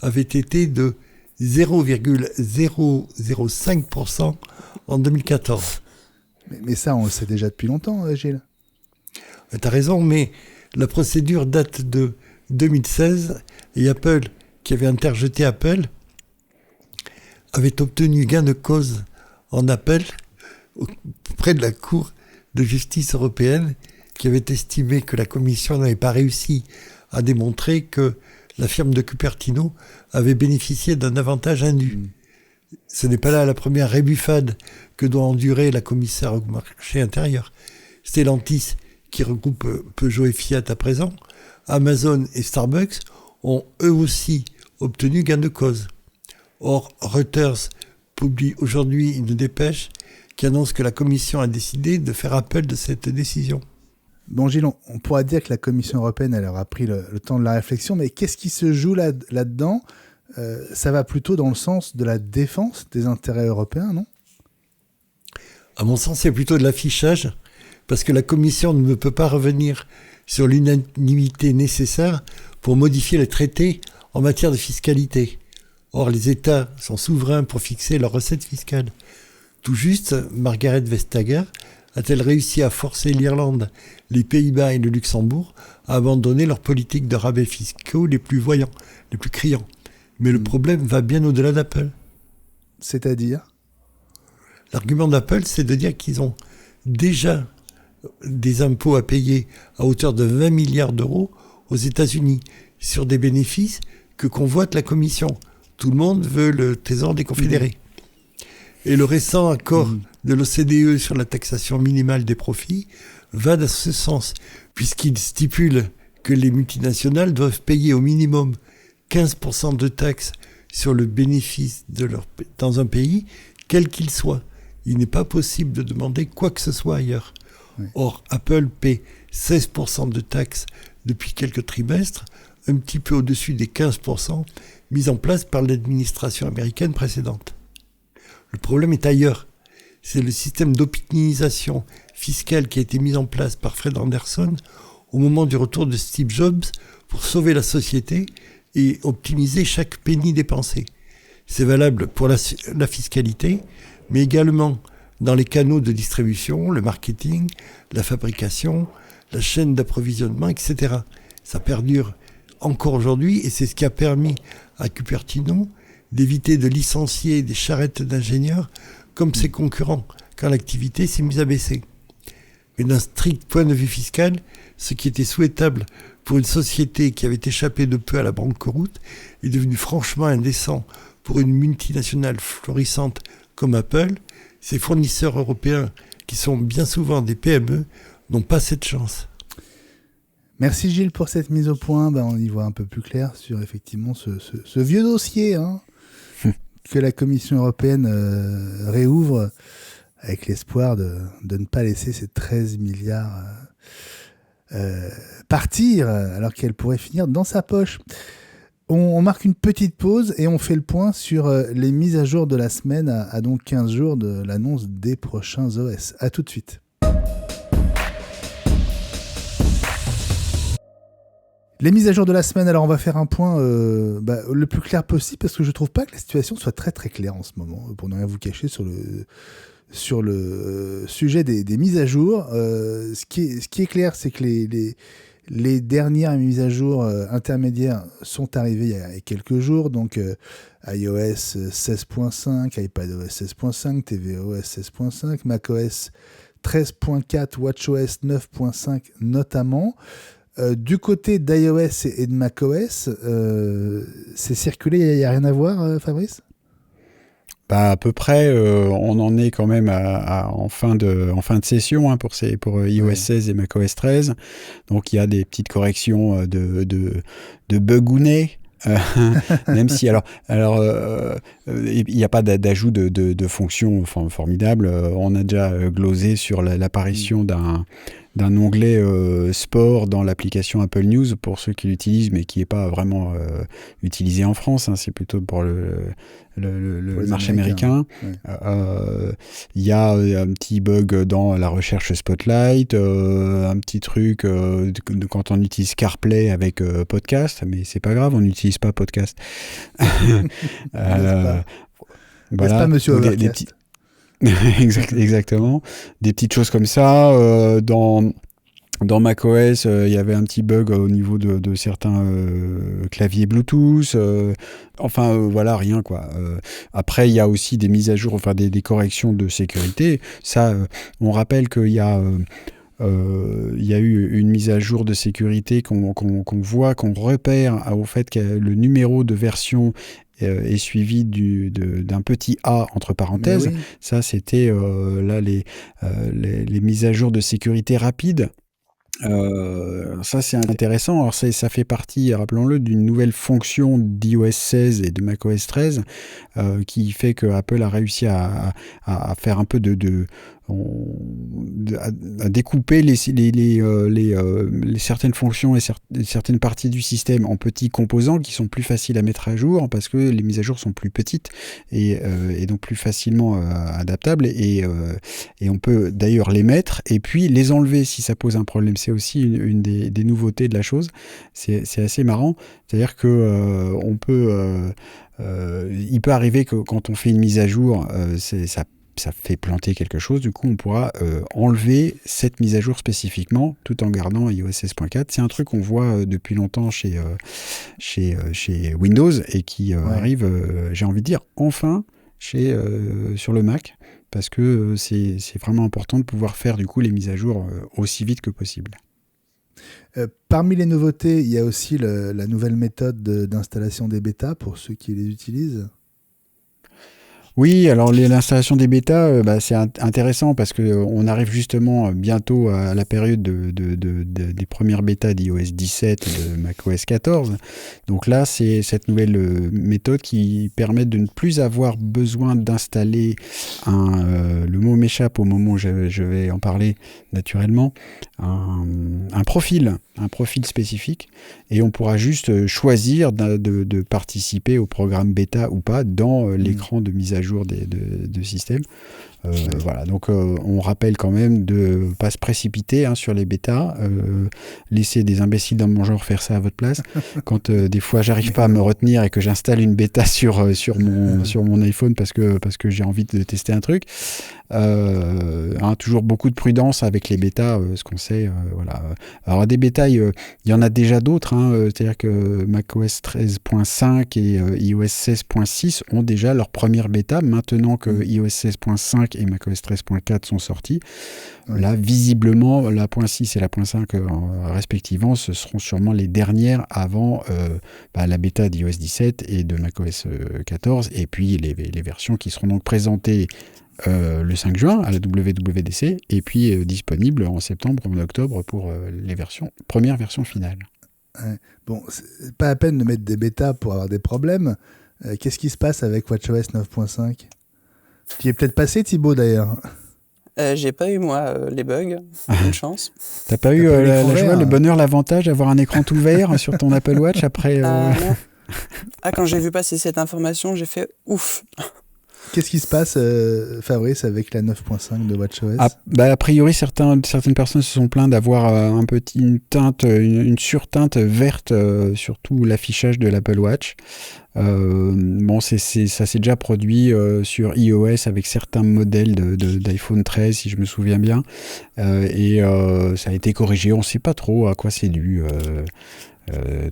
avait été de 0,005% en 2014. Mais ça, on le sait déjà depuis longtemps, Gilles. Tu as raison, mais la procédure date de 2016 et Apple, qui avait interjeté Apple, avait obtenu gain de cause en appel auprès de la Cour de justice européenne, qui avait estimé que la Commission n'avait pas réussi à démontrer que la firme de Cupertino avait bénéficié d'un avantage indu. Ce n'est pas là la première rébuffade que doit endurer la commissaire au marché intérieur. Stellantis, qui regroupe Peugeot et Fiat à présent, Amazon et Starbucks ont eux aussi obtenu gain de cause. Or, Reuters publie aujourd'hui une dépêche qui annonce que la Commission a décidé de faire appel de cette décision. Bon, Gilles, on pourra dire que la Commission européenne elle aura pris le temps de la réflexion, mais qu'est-ce qui se joue là-dedans ? Ça va plutôt dans le sens de la défense des intérêts européens, non ? À mon sens, c'est plutôt de l'affichage, parce que la Commission ne peut pas revenir sur l'unanimité nécessaire pour modifier les traités en matière de fiscalité. Or, les États sont souverains pour fixer leurs recettes fiscales. Tout juste, Margaret Vestager a-t-elle réussi à forcer l'Irlande, les Pays-Bas et le Luxembourg à abandonner leurs politiques de rabais fiscaux les plus voyants, les plus criants. Mais le problème va bien au-delà d'Apple. C'est-à-dire ? L'argument d'Apple, c'est de dire qu'ils ont déjà des impôts à payer à hauteur de 20 milliards d'euros aux États-Unis sur des bénéfices que convoite la Commission. Tout le monde veut le trésor des confédérés. Et le récent accord de l'OCDE sur la taxation minimale des profits va dans ce sens, puisqu'il stipule que les multinationales doivent payer au minimum 15% de taxes sur le bénéfice dans un pays, quel qu'il soit. Il n'est pas possible de demander quoi que ce soit ailleurs. Oui. Or, Apple paie 16% de taxes depuis quelques trimestres, un petit peu au-dessus des 15% mis en place par l'administration américaine précédente. Le problème est ailleurs. C'est le système d'optimisation fiscale qui a été mis en place par Fred Anderson au moment du retour de Steve Jobs pour sauver la société et optimiser chaque penny dépensé. C'est valable pour la fiscalité, mais également dans les canaux de distribution, le marketing, la fabrication, la chaîne d'approvisionnement, etc. Ça perdure encore aujourd'hui et c'est ce qui a permis à Cupertino d'éviter de licencier des charrettes d'ingénieurs comme ses concurrents quand l'activité s'est mise à baisser. Mais d'un strict point de vue fiscal, ce qui était souhaitable pour une société qui avait échappé de peu à la banqueroute est devenu franchement indécent pour une multinationale florissante comme Apple. Ces fournisseurs européens, qui sont bien souvent des PME, n'ont pas cette chance. Merci Gilles pour cette mise au point. On y voit un peu plus clair sur effectivement ce vieux dossier que la Commission européenne réouvre avec l'espoir de ne pas laisser ces 13 milliards partir alors qu'elle pourrait finir dans sa poche. On marque une petite pause et on fait le point sur les mises à jour de la semaine à donc 15 jours de l'annonce des prochains OS. À tout de suite. Les mises à jour de la semaine, alors on va faire un point le plus clair possible parce que je trouve pas que la situation soit très très claire en ce moment, pour ne rien vous cacher sur le sujet des mises à jour. Ce qui est clair, c'est que les dernières mises à jour intermédiaires sont arrivées il y a quelques jours, donc iOS 16.5, iPadOS 16.5, tvOS 16.5, macOS 13.4, watchOS 9.5 notamment. Du côté d'iOS et de macOS, c'est circulé, il n'y a rien à voir, Fabrice ? À peu près, on en est quand même en fin de session pour iOS 16 et macOS 13. Donc il y a des petites corrections de bugounets. Même si il n'y a pas d'ajout de fonctions formidables. On a déjà glosé sur l'apparition d'un onglet sport dans l'application Apple News pour ceux qui l'utilisent, mais qui n'est pas vraiment utilisé en France. Hein, c'est plutôt pour le marché américain. Ouais. Il y a un petit bug dans la recherche Spotlight, un petit truc quand on utilise CarPlay avec podcast, mais c'est pas grave, on n'utilise pas podcast. Voilà. N'est-ce pas Monsieur Overcast. Exactement. Des petites choses comme ça. Dans macOS, il y avait un petit bug au niveau de certains claviers Bluetooth. Voilà, rien quoi. Après, il y a aussi des mises à jour, des corrections de sécurité. Ça, on rappelle qu'il y a eu une mise à jour de sécurité qu'on repère au fait que le numéro de version est suivi d'un petit A entre parenthèses. Oui. Ça, c'était les mises à jour de sécurité rapides. Ça c'est intéressant. Alors ça fait partie, rappelons-le, d'une nouvelle fonction d'iOS 16 et de macOS 13 qui fait que Apple a réussi à faire un peu à découper les certaines fonctions et certaines parties du système en petits composants qui sont plus faciles à mettre à jour parce que les mises à jour sont plus petites et donc plus facilement adaptables et on peut d'ailleurs les mettre et puis les enlever si ça pose un problème. C'est aussi une des nouveautés de la chose. C'est assez marrant. C'est-à-dire que il peut arriver que quand on fait une mise à jour, ça fait planter quelque chose, du coup on pourra enlever cette mise à jour spécifiquement tout en gardant iOS 16.4. C'est un truc qu'on voit depuis longtemps chez Windows et qui arrive, j'ai envie de dire, enfin sur le Mac, parce que c'est vraiment important de pouvoir faire du coup les mises à jour aussi vite que possible. Parmi les nouveautés, il y a aussi la nouvelle méthode d'installation des bêtas pour ceux qui les utilisent. Oui, alors l'installation des bêtas, c'est intéressant parce qu'on arrive justement bientôt à la période des premières bêtas d'iOS 17 et de macOS 14. Donc là, c'est cette nouvelle méthode qui permet de ne plus avoir besoin d'installer le mot m'échappe au moment où je vais en parler naturellement, un profil spécifique, et on pourra juste choisir de participer au programme bêta ou pas dans l'écran de mise à jour de système. Voilà, donc on rappelle quand même de ne pas se précipiter sur les bêtas, laisser des imbéciles dans mon genre faire ça à votre place. Quand des fois j'arrive pas à me retenir et que j'installe une bêta sur mon iPhone parce que j'ai envie de tester un truc, toujours beaucoup de prudence avec les bêtas, ce qu'on sait. Voilà. Alors des bêtas, il y en a déjà d'autres, c'est-à-dire que macOS 13.5 et iOS 16.6 ont déjà leur première bêta, maintenant que iOS 16.5 et macOS 13.4 sont sortis. Oui. Là, visiblement, la .6 et la .5 respectivement, ce seront sûrement les dernières avant la bêta d'iOS 17 et de macOS 14, et puis les versions qui seront donc présentées le 5 juin à la WWDC, et puis disponibles en septembre ou en octobre pour les premières versions finales. Bon, c'est pas la peine de mettre des bêtas pour avoir des problèmes. Qu'est-ce qui se passe avec WatchOS 9.5 ? Tu y es peut-être passé, Thibaut, d'ailleurs. J'ai pas eu, moi, les bugs. Une chance. T'as pas eu la joie, le bonheur, l'avantage d'avoir un écran tout vert sur ton Apple Watch après... Non. Ah, quand j'ai vu passer cette information, j'ai fait ouf. Qu'est-ce qui se passe, Fabrice, avec la 9.5 de WatchOS? A priori, certaines personnes se sont plaintes d'avoir une surteinte verte, surtout l'affichage de l'Apple Watch. Ça s'est déjà produit sur iOS avec certains modèles d'iPhone 13, si je me souviens bien. Ça a été corrigé. On ne sait pas trop à quoi c'est dû.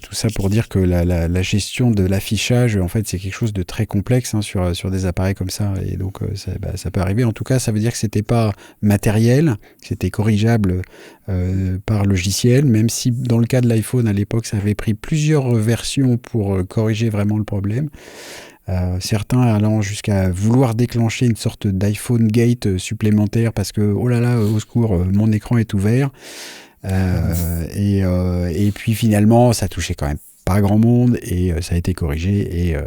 Tout ça pour dire que la gestion de l'affichage, en fait, c'est quelque chose de très complexe sur des appareils comme ça. Et donc, ça peut arriver. En tout cas, ça veut dire que c'était pas matériel, c'était corrigeable par logiciel, même si dans le cas de l'iPhone, à l'époque, ça avait pris plusieurs versions pour corriger vraiment le problème. Certains allant jusqu'à vouloir déclencher une sorte d'iPhone Gate supplémentaire parce que, oh là là, au secours, mon écran est ouvert. Et puis finalement ça touchait quand même pas grand monde et ça a été corrigé et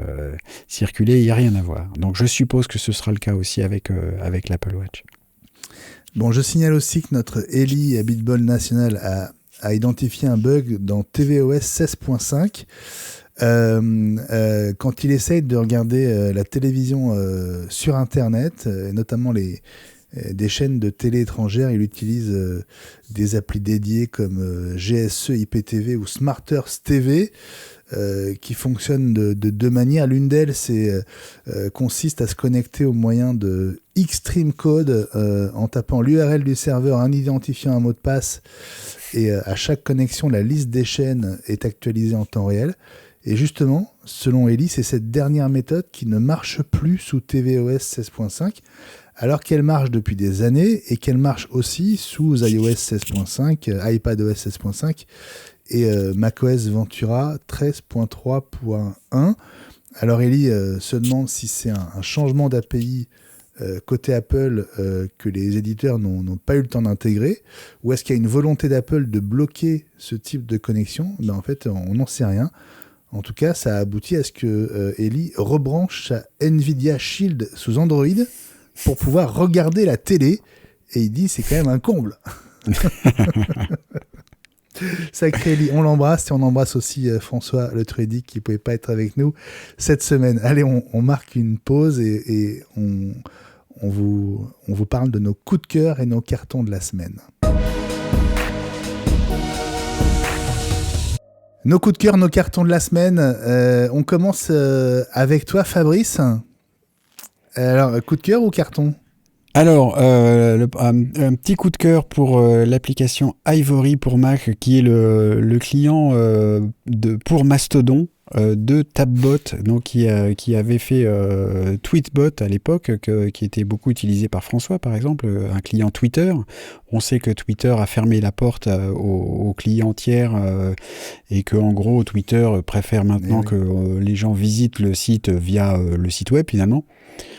circulé, il n'y a rien à voir. Donc je suppose que ce sera le cas aussi avec l'Apple Watch. Bon, je signale aussi que notre Eli à BitBall National a identifié un bug dans tvOS 16.5 quand il essaye de regarder la télévision sur Internet, notamment des chaînes de télé étrangères. Il utilise des applis dédiées comme GSE IPTV ou Smarters TV qui fonctionnent de deux manières. L'une d'elles consiste à se connecter au moyen de Xstream Code en tapant l'URL du serveur, en identifiant un mot de passe, et à chaque connexion, la liste des chaînes est actualisée en temps réel. Et justement, selon Eli, c'est cette dernière méthode qui ne marche plus sous tvOS 16.5, alors qu'elle marche depuis des années et qu'elle marche aussi sous iOS 16.5, iPadOS 16.5 et macOS Ventura 13.3.1. Alors Eli se demande si c'est un changement d'API côté Apple que les éditeurs n'ont pas eu le temps d'intégrer, ou est-ce qu'il y a une volonté d'Apple de bloquer ce type de connexion? En fait, on n'en sait rien. En tout cas, ça a abouti à ce que Eli rebranche sa Nvidia Shield sous Android pour pouvoir regarder la télé, et il dit c'est quand même un comble. Sacré Eli, on l'embrasse, et on embrasse aussi François Le Truidic qui ne pouvait pas être avec nous cette semaine. Allez, on marque une pause et on vous parle de nos coups de cœur et nos cartons de la semaine. Nos coups de cœur, nos cartons de la semaine. On commence avec toi, Fabrice. Alors, coup de cœur ou carton? Alors, un petit coup de cœur pour l'application Ivory pour Mac, qui est le client pour Mastodon de Tapbot, donc qui avait fait Tweetbot à l'époque, qui était beaucoup utilisé par François, par exemple, un client Twitter. On sait que Twitter a fermé la porte aux clients tiers et que, en gros, Twitter préfère maintenant que les gens visitent le site via le site web, finalement.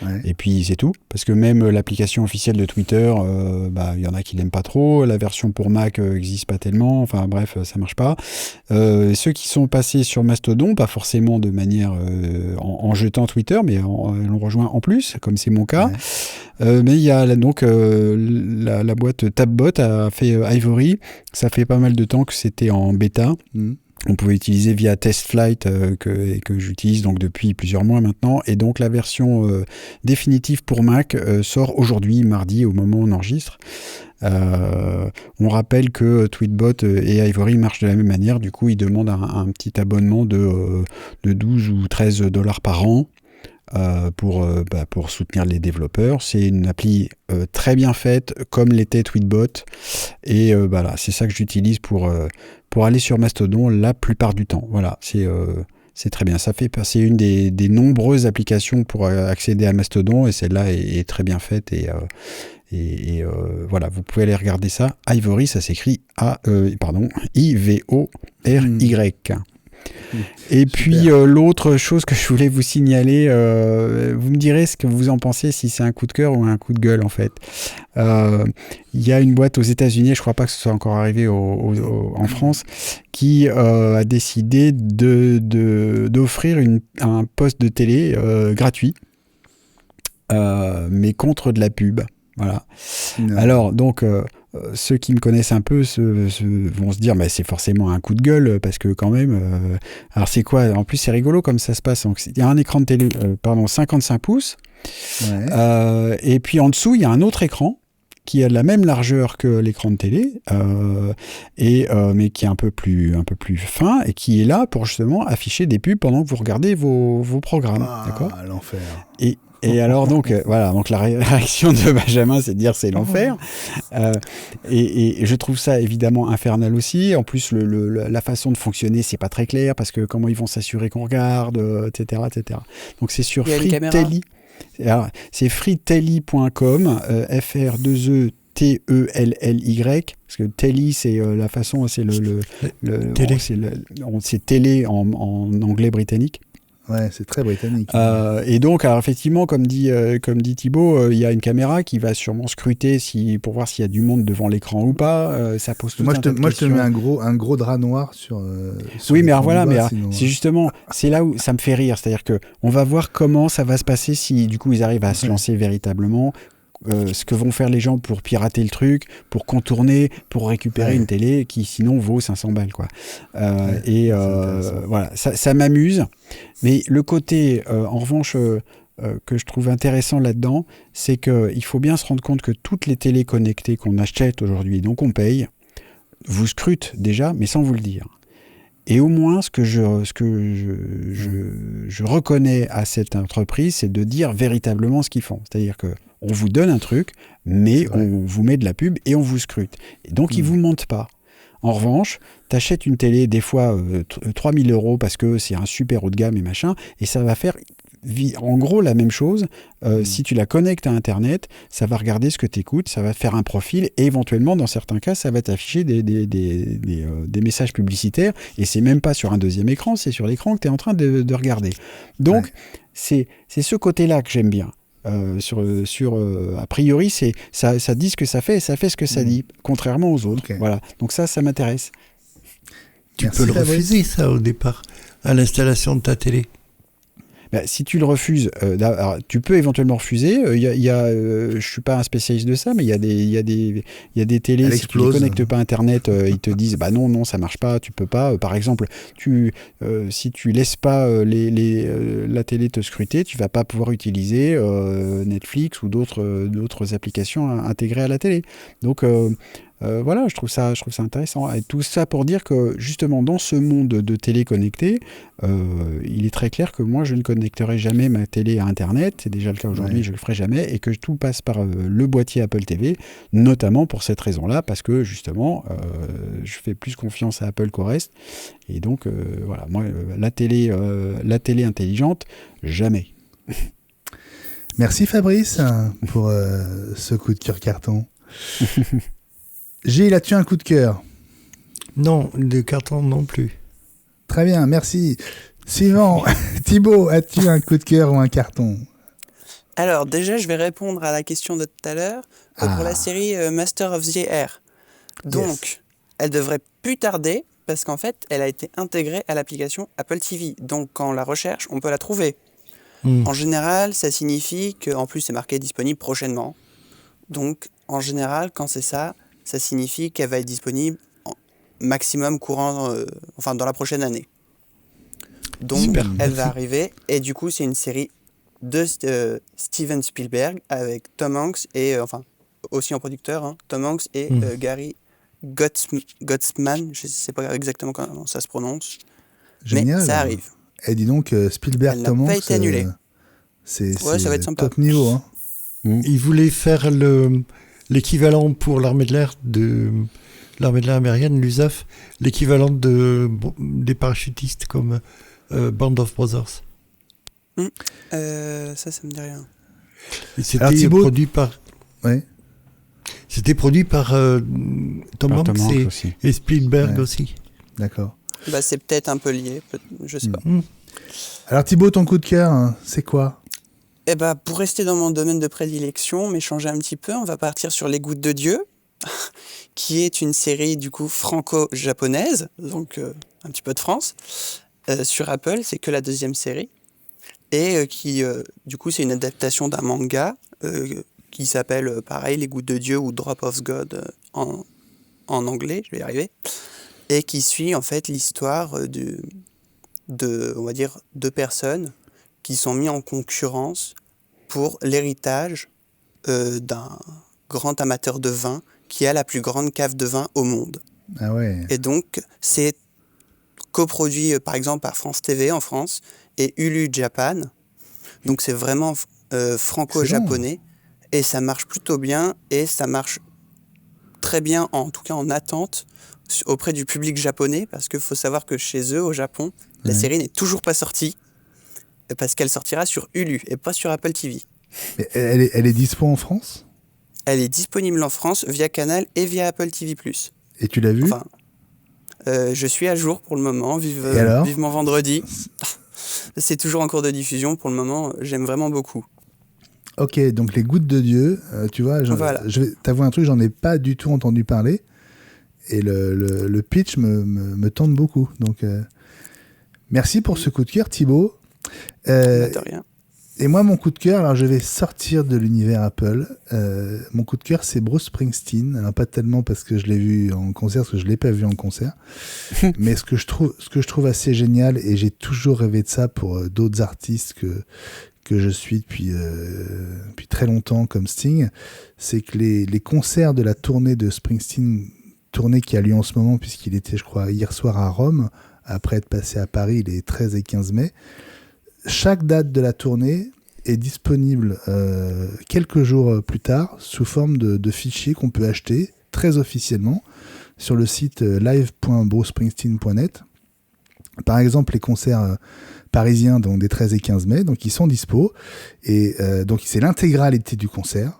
Ouais. Et puis c'est tout, parce que même l'application officielle de Twitter, y en a qui l'aiment pas trop, la version pour Mac n'existe pas tellement, enfin bref, ça marche pas. Ceux qui sont passés sur Mastodon, pas forcément de manière en jetant Twitter, mais l'ont rejoint en plus, comme c'est mon cas. Ouais. Mais il y a donc la boîte Tapbot a fait Ivory, ça fait pas mal de temps que c'était en bêta. On pouvait utiliser via TestFlight que j'utilise donc depuis plusieurs mois maintenant. Et donc la version définitive pour Mac sort aujourd'hui, mardi, au moment où on enregistre. On rappelle que Tweetbot et Ivory marchent de la même manière. Du coup, ils demandent un petit abonnement de 12 ou 13 $ par an. Pour soutenir les développeurs. C'est une appli très bien faite, comme l'était Tweetbot. Et là, c'est ça que j'utilise pour aller sur Mastodon la plupart du temps. Voilà, c'est très bien. C'est une des nombreuses applications pour accéder à Mastodon, et celle-là est très bien faite. Et voilà, vous pouvez aller regarder ça. Ivory, ça s'écrit I-V-O-R-Y. Et puis l'autre chose que je voulais vous signaler, vous me direz ce que vous en pensez, si c'est un coup de cœur ou un coup de gueule en fait. Il y a une boîte aux États-Unis, je ne crois pas que ce soit encore arrivé en France, qui a décidé d'offrir un poste de télé gratuit, mais contre de la pub. Voilà. Alors donc ceux qui me connaissent un peu vont se dire mais c'est forcément un coup de gueule parce que quand même alors c'est quoi, en plus c'est rigolo comme ça se passe. Donc, il y a un écran de télé 55 pouces et puis en dessous il y a un autre écran qui a la même largeur que l'écran de télé, mais qui est un peu plus fin et qui est là pour justement afficher des pubs pendant que vous regardez vos programmes. D'accord ? L'enfer. Et alors donc voilà, donc la réaction de Benjamin, c'est de dire c'est l'enfer. Et je trouve ça évidemment infernal aussi. En plus, la façon de fonctionner, c'est pas très clair parce que comment ils vont s'assurer qu'on regarde, etc., etc. Donc c'est sur Freetelly. Alors, c'est freetelly.com, F-R-2-E-T-E-L-L-Y, parce que Telly, c'est la façon, c'est télé. C'est télé en anglais britannique. Ouais, c'est très britannique. Et donc, alors effectivement, comme dit Thibaut, il y a une caméra qui va sûrement scruter pour voir s'il y a du monde devant l'écran ou pas. Ça pose tout un tas de questions. Moi, je te mets un gros drap noir sur oui, mais alors voilà, sinon... c'est justement, c'est là où ça me fait rire. C'est-à-dire que on va voir comment ça va se passer si, du coup, ils arrivent à se lancer véritablement. Ce que vont faire les gens pour pirater le truc, pour contourner, pour récupérer une télé qui sinon vaut 500 balles, quoi. Voilà, ça m'amuse. Mais le côté, en revanche, que je trouve intéressant là-dedans, c'est qu'il faut bien se rendre compte que toutes les télés connectées qu'on achète aujourd'hui, donc on paye, vous scrutent déjà, mais sans vous le dire. Et au moins, ce que je reconnais à cette entreprise, c'est de dire véritablement ce qu'ils font. C'est-à-dire que on vous donne un truc, mais on vous met de la pub et on vous scrute. Et donc, ils ne vous mentent pas. En revanche, tu achètes une télé, des fois 3 000 € parce que c'est un super haut de gamme et machin, et ça va faire en gros la même chose. Si tu la connectes à Internet, ça va regarder ce que tu écoutes, ça va te faire un profil, et éventuellement, dans certains cas, ça va t'afficher des messages publicitaires, et c'est même pas sur un deuxième écran, c'est sur l'écran que tu es en train de regarder. Donc, c'est ce côté-là que j'aime bien. A priori, ça dit ce que ça fait et ça fait ce que ça dit, contrairement aux autres. Voilà. Donc ça m'intéresse. Tu peux le refuser, ça, au départ, à l'installation de ta télé. Si tu le refuses, tu peux éventuellement refuser. Je suis pas un spécialiste de ça, mais il y a des télés, si tu ne connectes pas à Internet, ils te disent non, ça marche pas, tu peux pas. Par exemple, si tu laisses pas la télé te scruter, tu vas pas pouvoir utiliser Netflix ou d'autres applications intégrées à la télé. Donc voilà, je trouve ça intéressant. Et tout ça pour dire que justement dans ce monde de télé connectée, il est très clair que moi je ne connecterai jamais ma télé à Internet. C'est déjà le cas aujourd'hui, je le ferai jamais, et que tout passe par le boîtier Apple TV, notamment pour cette raison-là, parce que justement je fais plus confiance à Apple qu'au reste. Et donc voilà, moi la télé intelligente, jamais. Merci Fabrice pour ce coup de cœur carton. Gilles, as-tu un coup de cœur ? Non, de carton non plus. Très bien, merci. Suivant, Thibaut, as-tu un coup de cœur ou un carton ? Alors déjà, je vais répondre à la question de tout à l'heure pour la série Master of the Air. Donc, elle devrait plus tarder parce qu'en fait, elle a été intégrée à l'application Apple TV. Donc, quand on la recherche, on peut la trouver. En général, ça signifie qu'en plus, c'est marqué disponible prochainement. Donc, en général, quand c'est ça, ça signifie qu'elle va être disponible maximum courant, dans la prochaine année. Donc, elle va arriver. Et du coup, c'est une série de Steven Spielberg avec Tom Hanks et, aussi en producteur, Tom Hanks et Gary Gottsman. Je ne sais pas exactement comment ça se prononce. Génial. Mais ça arrive. Et dis donc, Spielberg, Tom Hanks, elle n'a pas été annulée. C'est ça va être sympa. Top niveau. Hein. Il voulait faire l'équivalent pour l'armée de l'air américaine, l'USAF, l'équivalent des parachutistes comme Band of Brothers. Ça me dit rien. Et c'était produit par... Ouais. C'était produit par Tom Hanks et Spielberg aussi. D'accord. C'est peut-être un peu lié, je sais pas. Alors Thibaut, ton coup de cœur, c'est quoi ? Pour rester dans mon domaine de prédilection, mais changer un petit peu, on va partir sur Les Gouttes de Dieu, qui est une série du coup franco-japonaise, donc un petit peu de France, sur Apple. C'est que la deuxième série, et qui du coup c'est une adaptation d'un manga qui s'appelle pareil Les Gouttes de Dieu ou Drop of God en anglais, je vais y arriver, et qui suit en fait l'histoire on va dire, deux personnes qui sont mis en concurrence pour l'héritage d'un grand amateur de vin qui a la plus grande cave de vin au monde. Ah ouais. Et donc, c'est coproduit par exemple par France TV en France et Hulu Japan. Donc, c'est vraiment franco-japonais. Et ça marche plutôt bien et ça marche très bien, en tout cas en attente auprès du public japonais, parce qu'il faut savoir que chez eux, au Japon, la série n'est toujours pas sortie parce qu'elle sortira sur Hulu et pas sur Apple TV. Mais elle est dispo en France ? Elle est disponible en France via Canal et via Apple TV+. Et tu l'as vu ? Enfin, je suis à jour pour le moment, vivement vendredi. C'est toujours en cours de diffusion pour le moment, j'aime vraiment beaucoup. Ok, donc Les Gouttes de Dieu, tu vois, voilà. Je vais t'avouer un truc, j'en ai pas du tout entendu parler. Et le pitch me tente beaucoup. Donc, merci pour ce coup de cœur, Thibaut. De rien. Et moi, mon coup de cœur, alors je vais sortir de l'univers Apple. Mon coup de cœur, c'est Bruce Springsteen. Alors, pas tellement parce que je l'ai vu en concert, parce que je l'ai pas vu en concert. Mais ce que je trouve assez génial, et j'ai toujours rêvé de ça pour d'autres artistes que je suis depuis très longtemps, comme Sting, c'est que les concerts de la tournée de Springsteen, tournée qui a lieu en ce moment, puisqu'il était, je crois, hier soir à Rome, après être passé à Paris les 13 et 15 mai, chaque date de la tournée est disponible quelques jours plus tard, sous forme de fichiers qu'on peut acheter, très officiellement, sur le site live.brucespringsteen.net. Par exemple, les concerts parisiens, donc des 13 et 15 mai, donc ils sont dispo, et donc c'est l'intégralité du concert,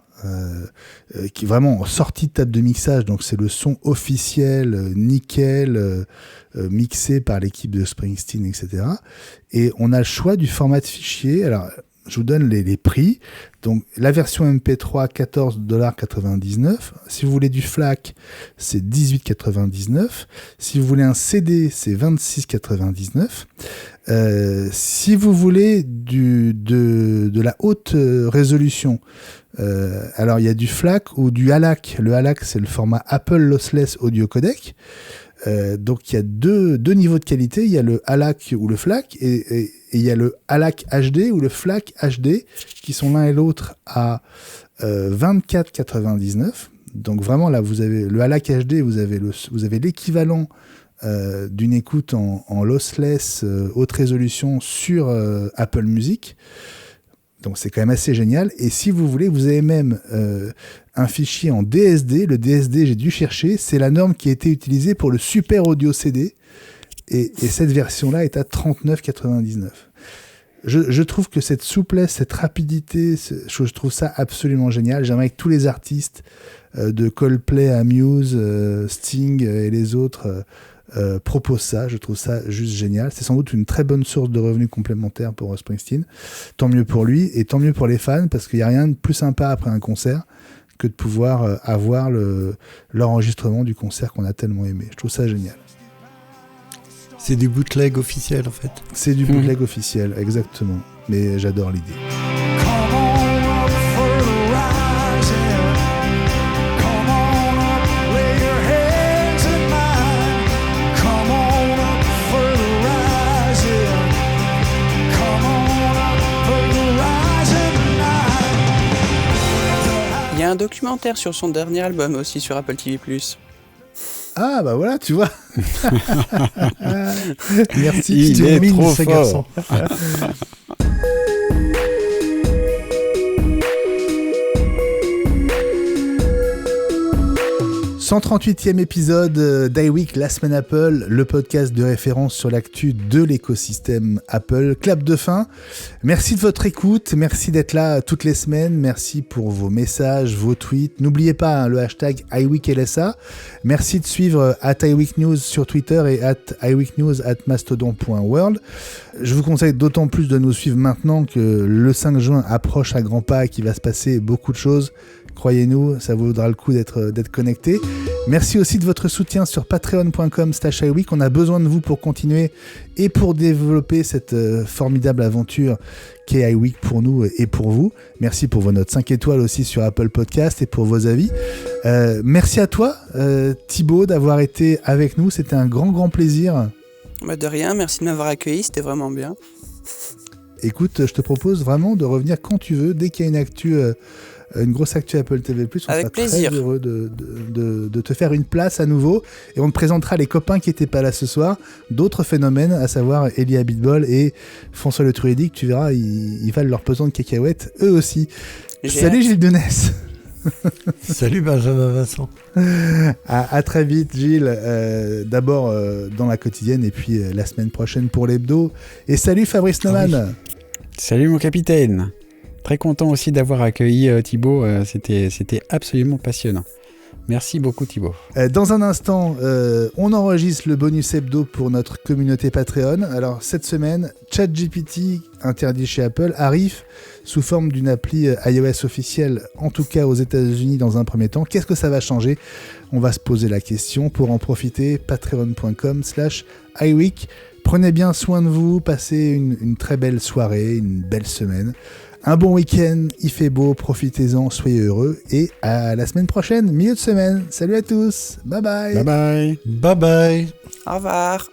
qui est vraiment en sortie de table de mixage, donc c'est le son officiel, nickel, mixé par l'équipe de Springsteen, etc. Et on a le choix du format de fichier. Alors, je vous donne les prix. Donc, la version MP3, $14,99. Si vous voulez du FLAC, c'est $18,99. Si vous voulez un CD, c'est $26,99. Si vous voulez de la haute résolution, alors il y a du FLAC ou du ALAC. Le ALAC, c'est le format Apple Lossless Audio Codec. Donc il y a deux niveaux de qualité, il y a le ALAC ou le FLAC et il y a le ALAC HD ou le FLAC HD qui sont l'un et l'autre à $24,99. Donc vraiment là vous avez le ALAC HD, vous avez l'équivalent d'une écoute en lossless haute résolution sur Apple Music. Donc c'est quand même assez génial. Et si vous voulez, vous avez même un fichier en DSD. Le DSD, j'ai dû chercher. C'est la norme qui a été utilisée pour le Super Audio CD. Et cette version-là est à $39,99. Je trouve que cette souplesse, cette rapidité, je trouve ça absolument génial. J'aimerais que tous les artistes de Coldplay à Muse, Sting et les autres propose ça. Je trouve ça juste génial. C'est sans doute une très bonne source de revenus complémentaires pour Springsteen. Tant mieux pour lui et tant mieux pour les fans, parce qu'il n'y a rien de plus sympa après un concert que de pouvoir avoir l'enregistrement du concert qu'on a tellement aimé. Je trouve ça génial. C'est du bootleg officiel en fait. C'est du bootleg officiel, exactement. Mais j'adore l'idée. Il y a un documentaire sur son dernier album aussi sur Apple TV+. Ah bah voilà, tu vois. Merci. Il est trop ce fort. garçon. 138e épisode d'iWeek, la semaine Apple, le podcast de référence sur l'actu de l'écosystème Apple. Clap de fin. Merci de votre écoute, merci d'être là toutes les semaines, merci pour vos messages, vos tweets. N'oubliez pas le hashtag iWeekLSA. Merci de suivre @iWeekNews sur Twitter et @iWeekNews@mastodon.world. Je vous conseille d'autant plus de nous suivre maintenant que le 5 juin approche à grands pas et qu'il va se passer beaucoup de choses. Croyez-nous, ça vaudra le coup d'être connecté. Merci aussi de votre soutien sur patreon.com/iWeek. On a besoin de vous pour continuer et pour développer cette formidable aventure qu'est iWeek pour nous et pour vous. Merci pour vos notes 5 étoiles aussi sur Apple Podcast et pour vos avis. Merci à toi, Thibaut, d'avoir été avec nous. C'était un grand plaisir. De rien, merci de m'avoir accueilli, c'était vraiment bien. Écoute, je te propose vraiment de revenir quand tu veux, dès qu'il y a une grosse actu Apple TV+, on Avec sera plaisir. très heureux de te faire une place à nouveau, et on te présentera les copains qui n'étaient pas là ce soir, d'autres phénomènes, à savoir Elia Bitbol et François Le Truédic. Tu verras, ils valent leur pesant de cacahuètes, eux aussi. Salut Gilles Denès. Salut Benjamin Vincent. À très vite Gilles, d'abord dans la quotidienne et puis la semaine prochaine pour l'hebdo. Et salut Fabrice Neumann. Oui. Salut mon capitaine. Très content aussi d'avoir accueilli Thibaut, c'était absolument passionnant. Merci beaucoup Thibaut. Dans un instant, on enregistre le bonus hebdo pour notre communauté Patreon. Alors cette semaine, ChatGPT, interdit chez Apple, arrive sous forme d'une appli iOS officielle, en tout cas aux États-Unis dans un premier temps. Qu'est-ce que ça va changer ? On va se poser la question. Pour en profiter, patreon.com/iWeek. Prenez bien soin de vous, passez une très belle soirée, une belle semaine. Un bon week-end, il fait beau, profitez-en, soyez heureux et à la semaine prochaine, milieu de semaine. Salut à tous, bye bye. Bye bye. Bye bye. Au revoir.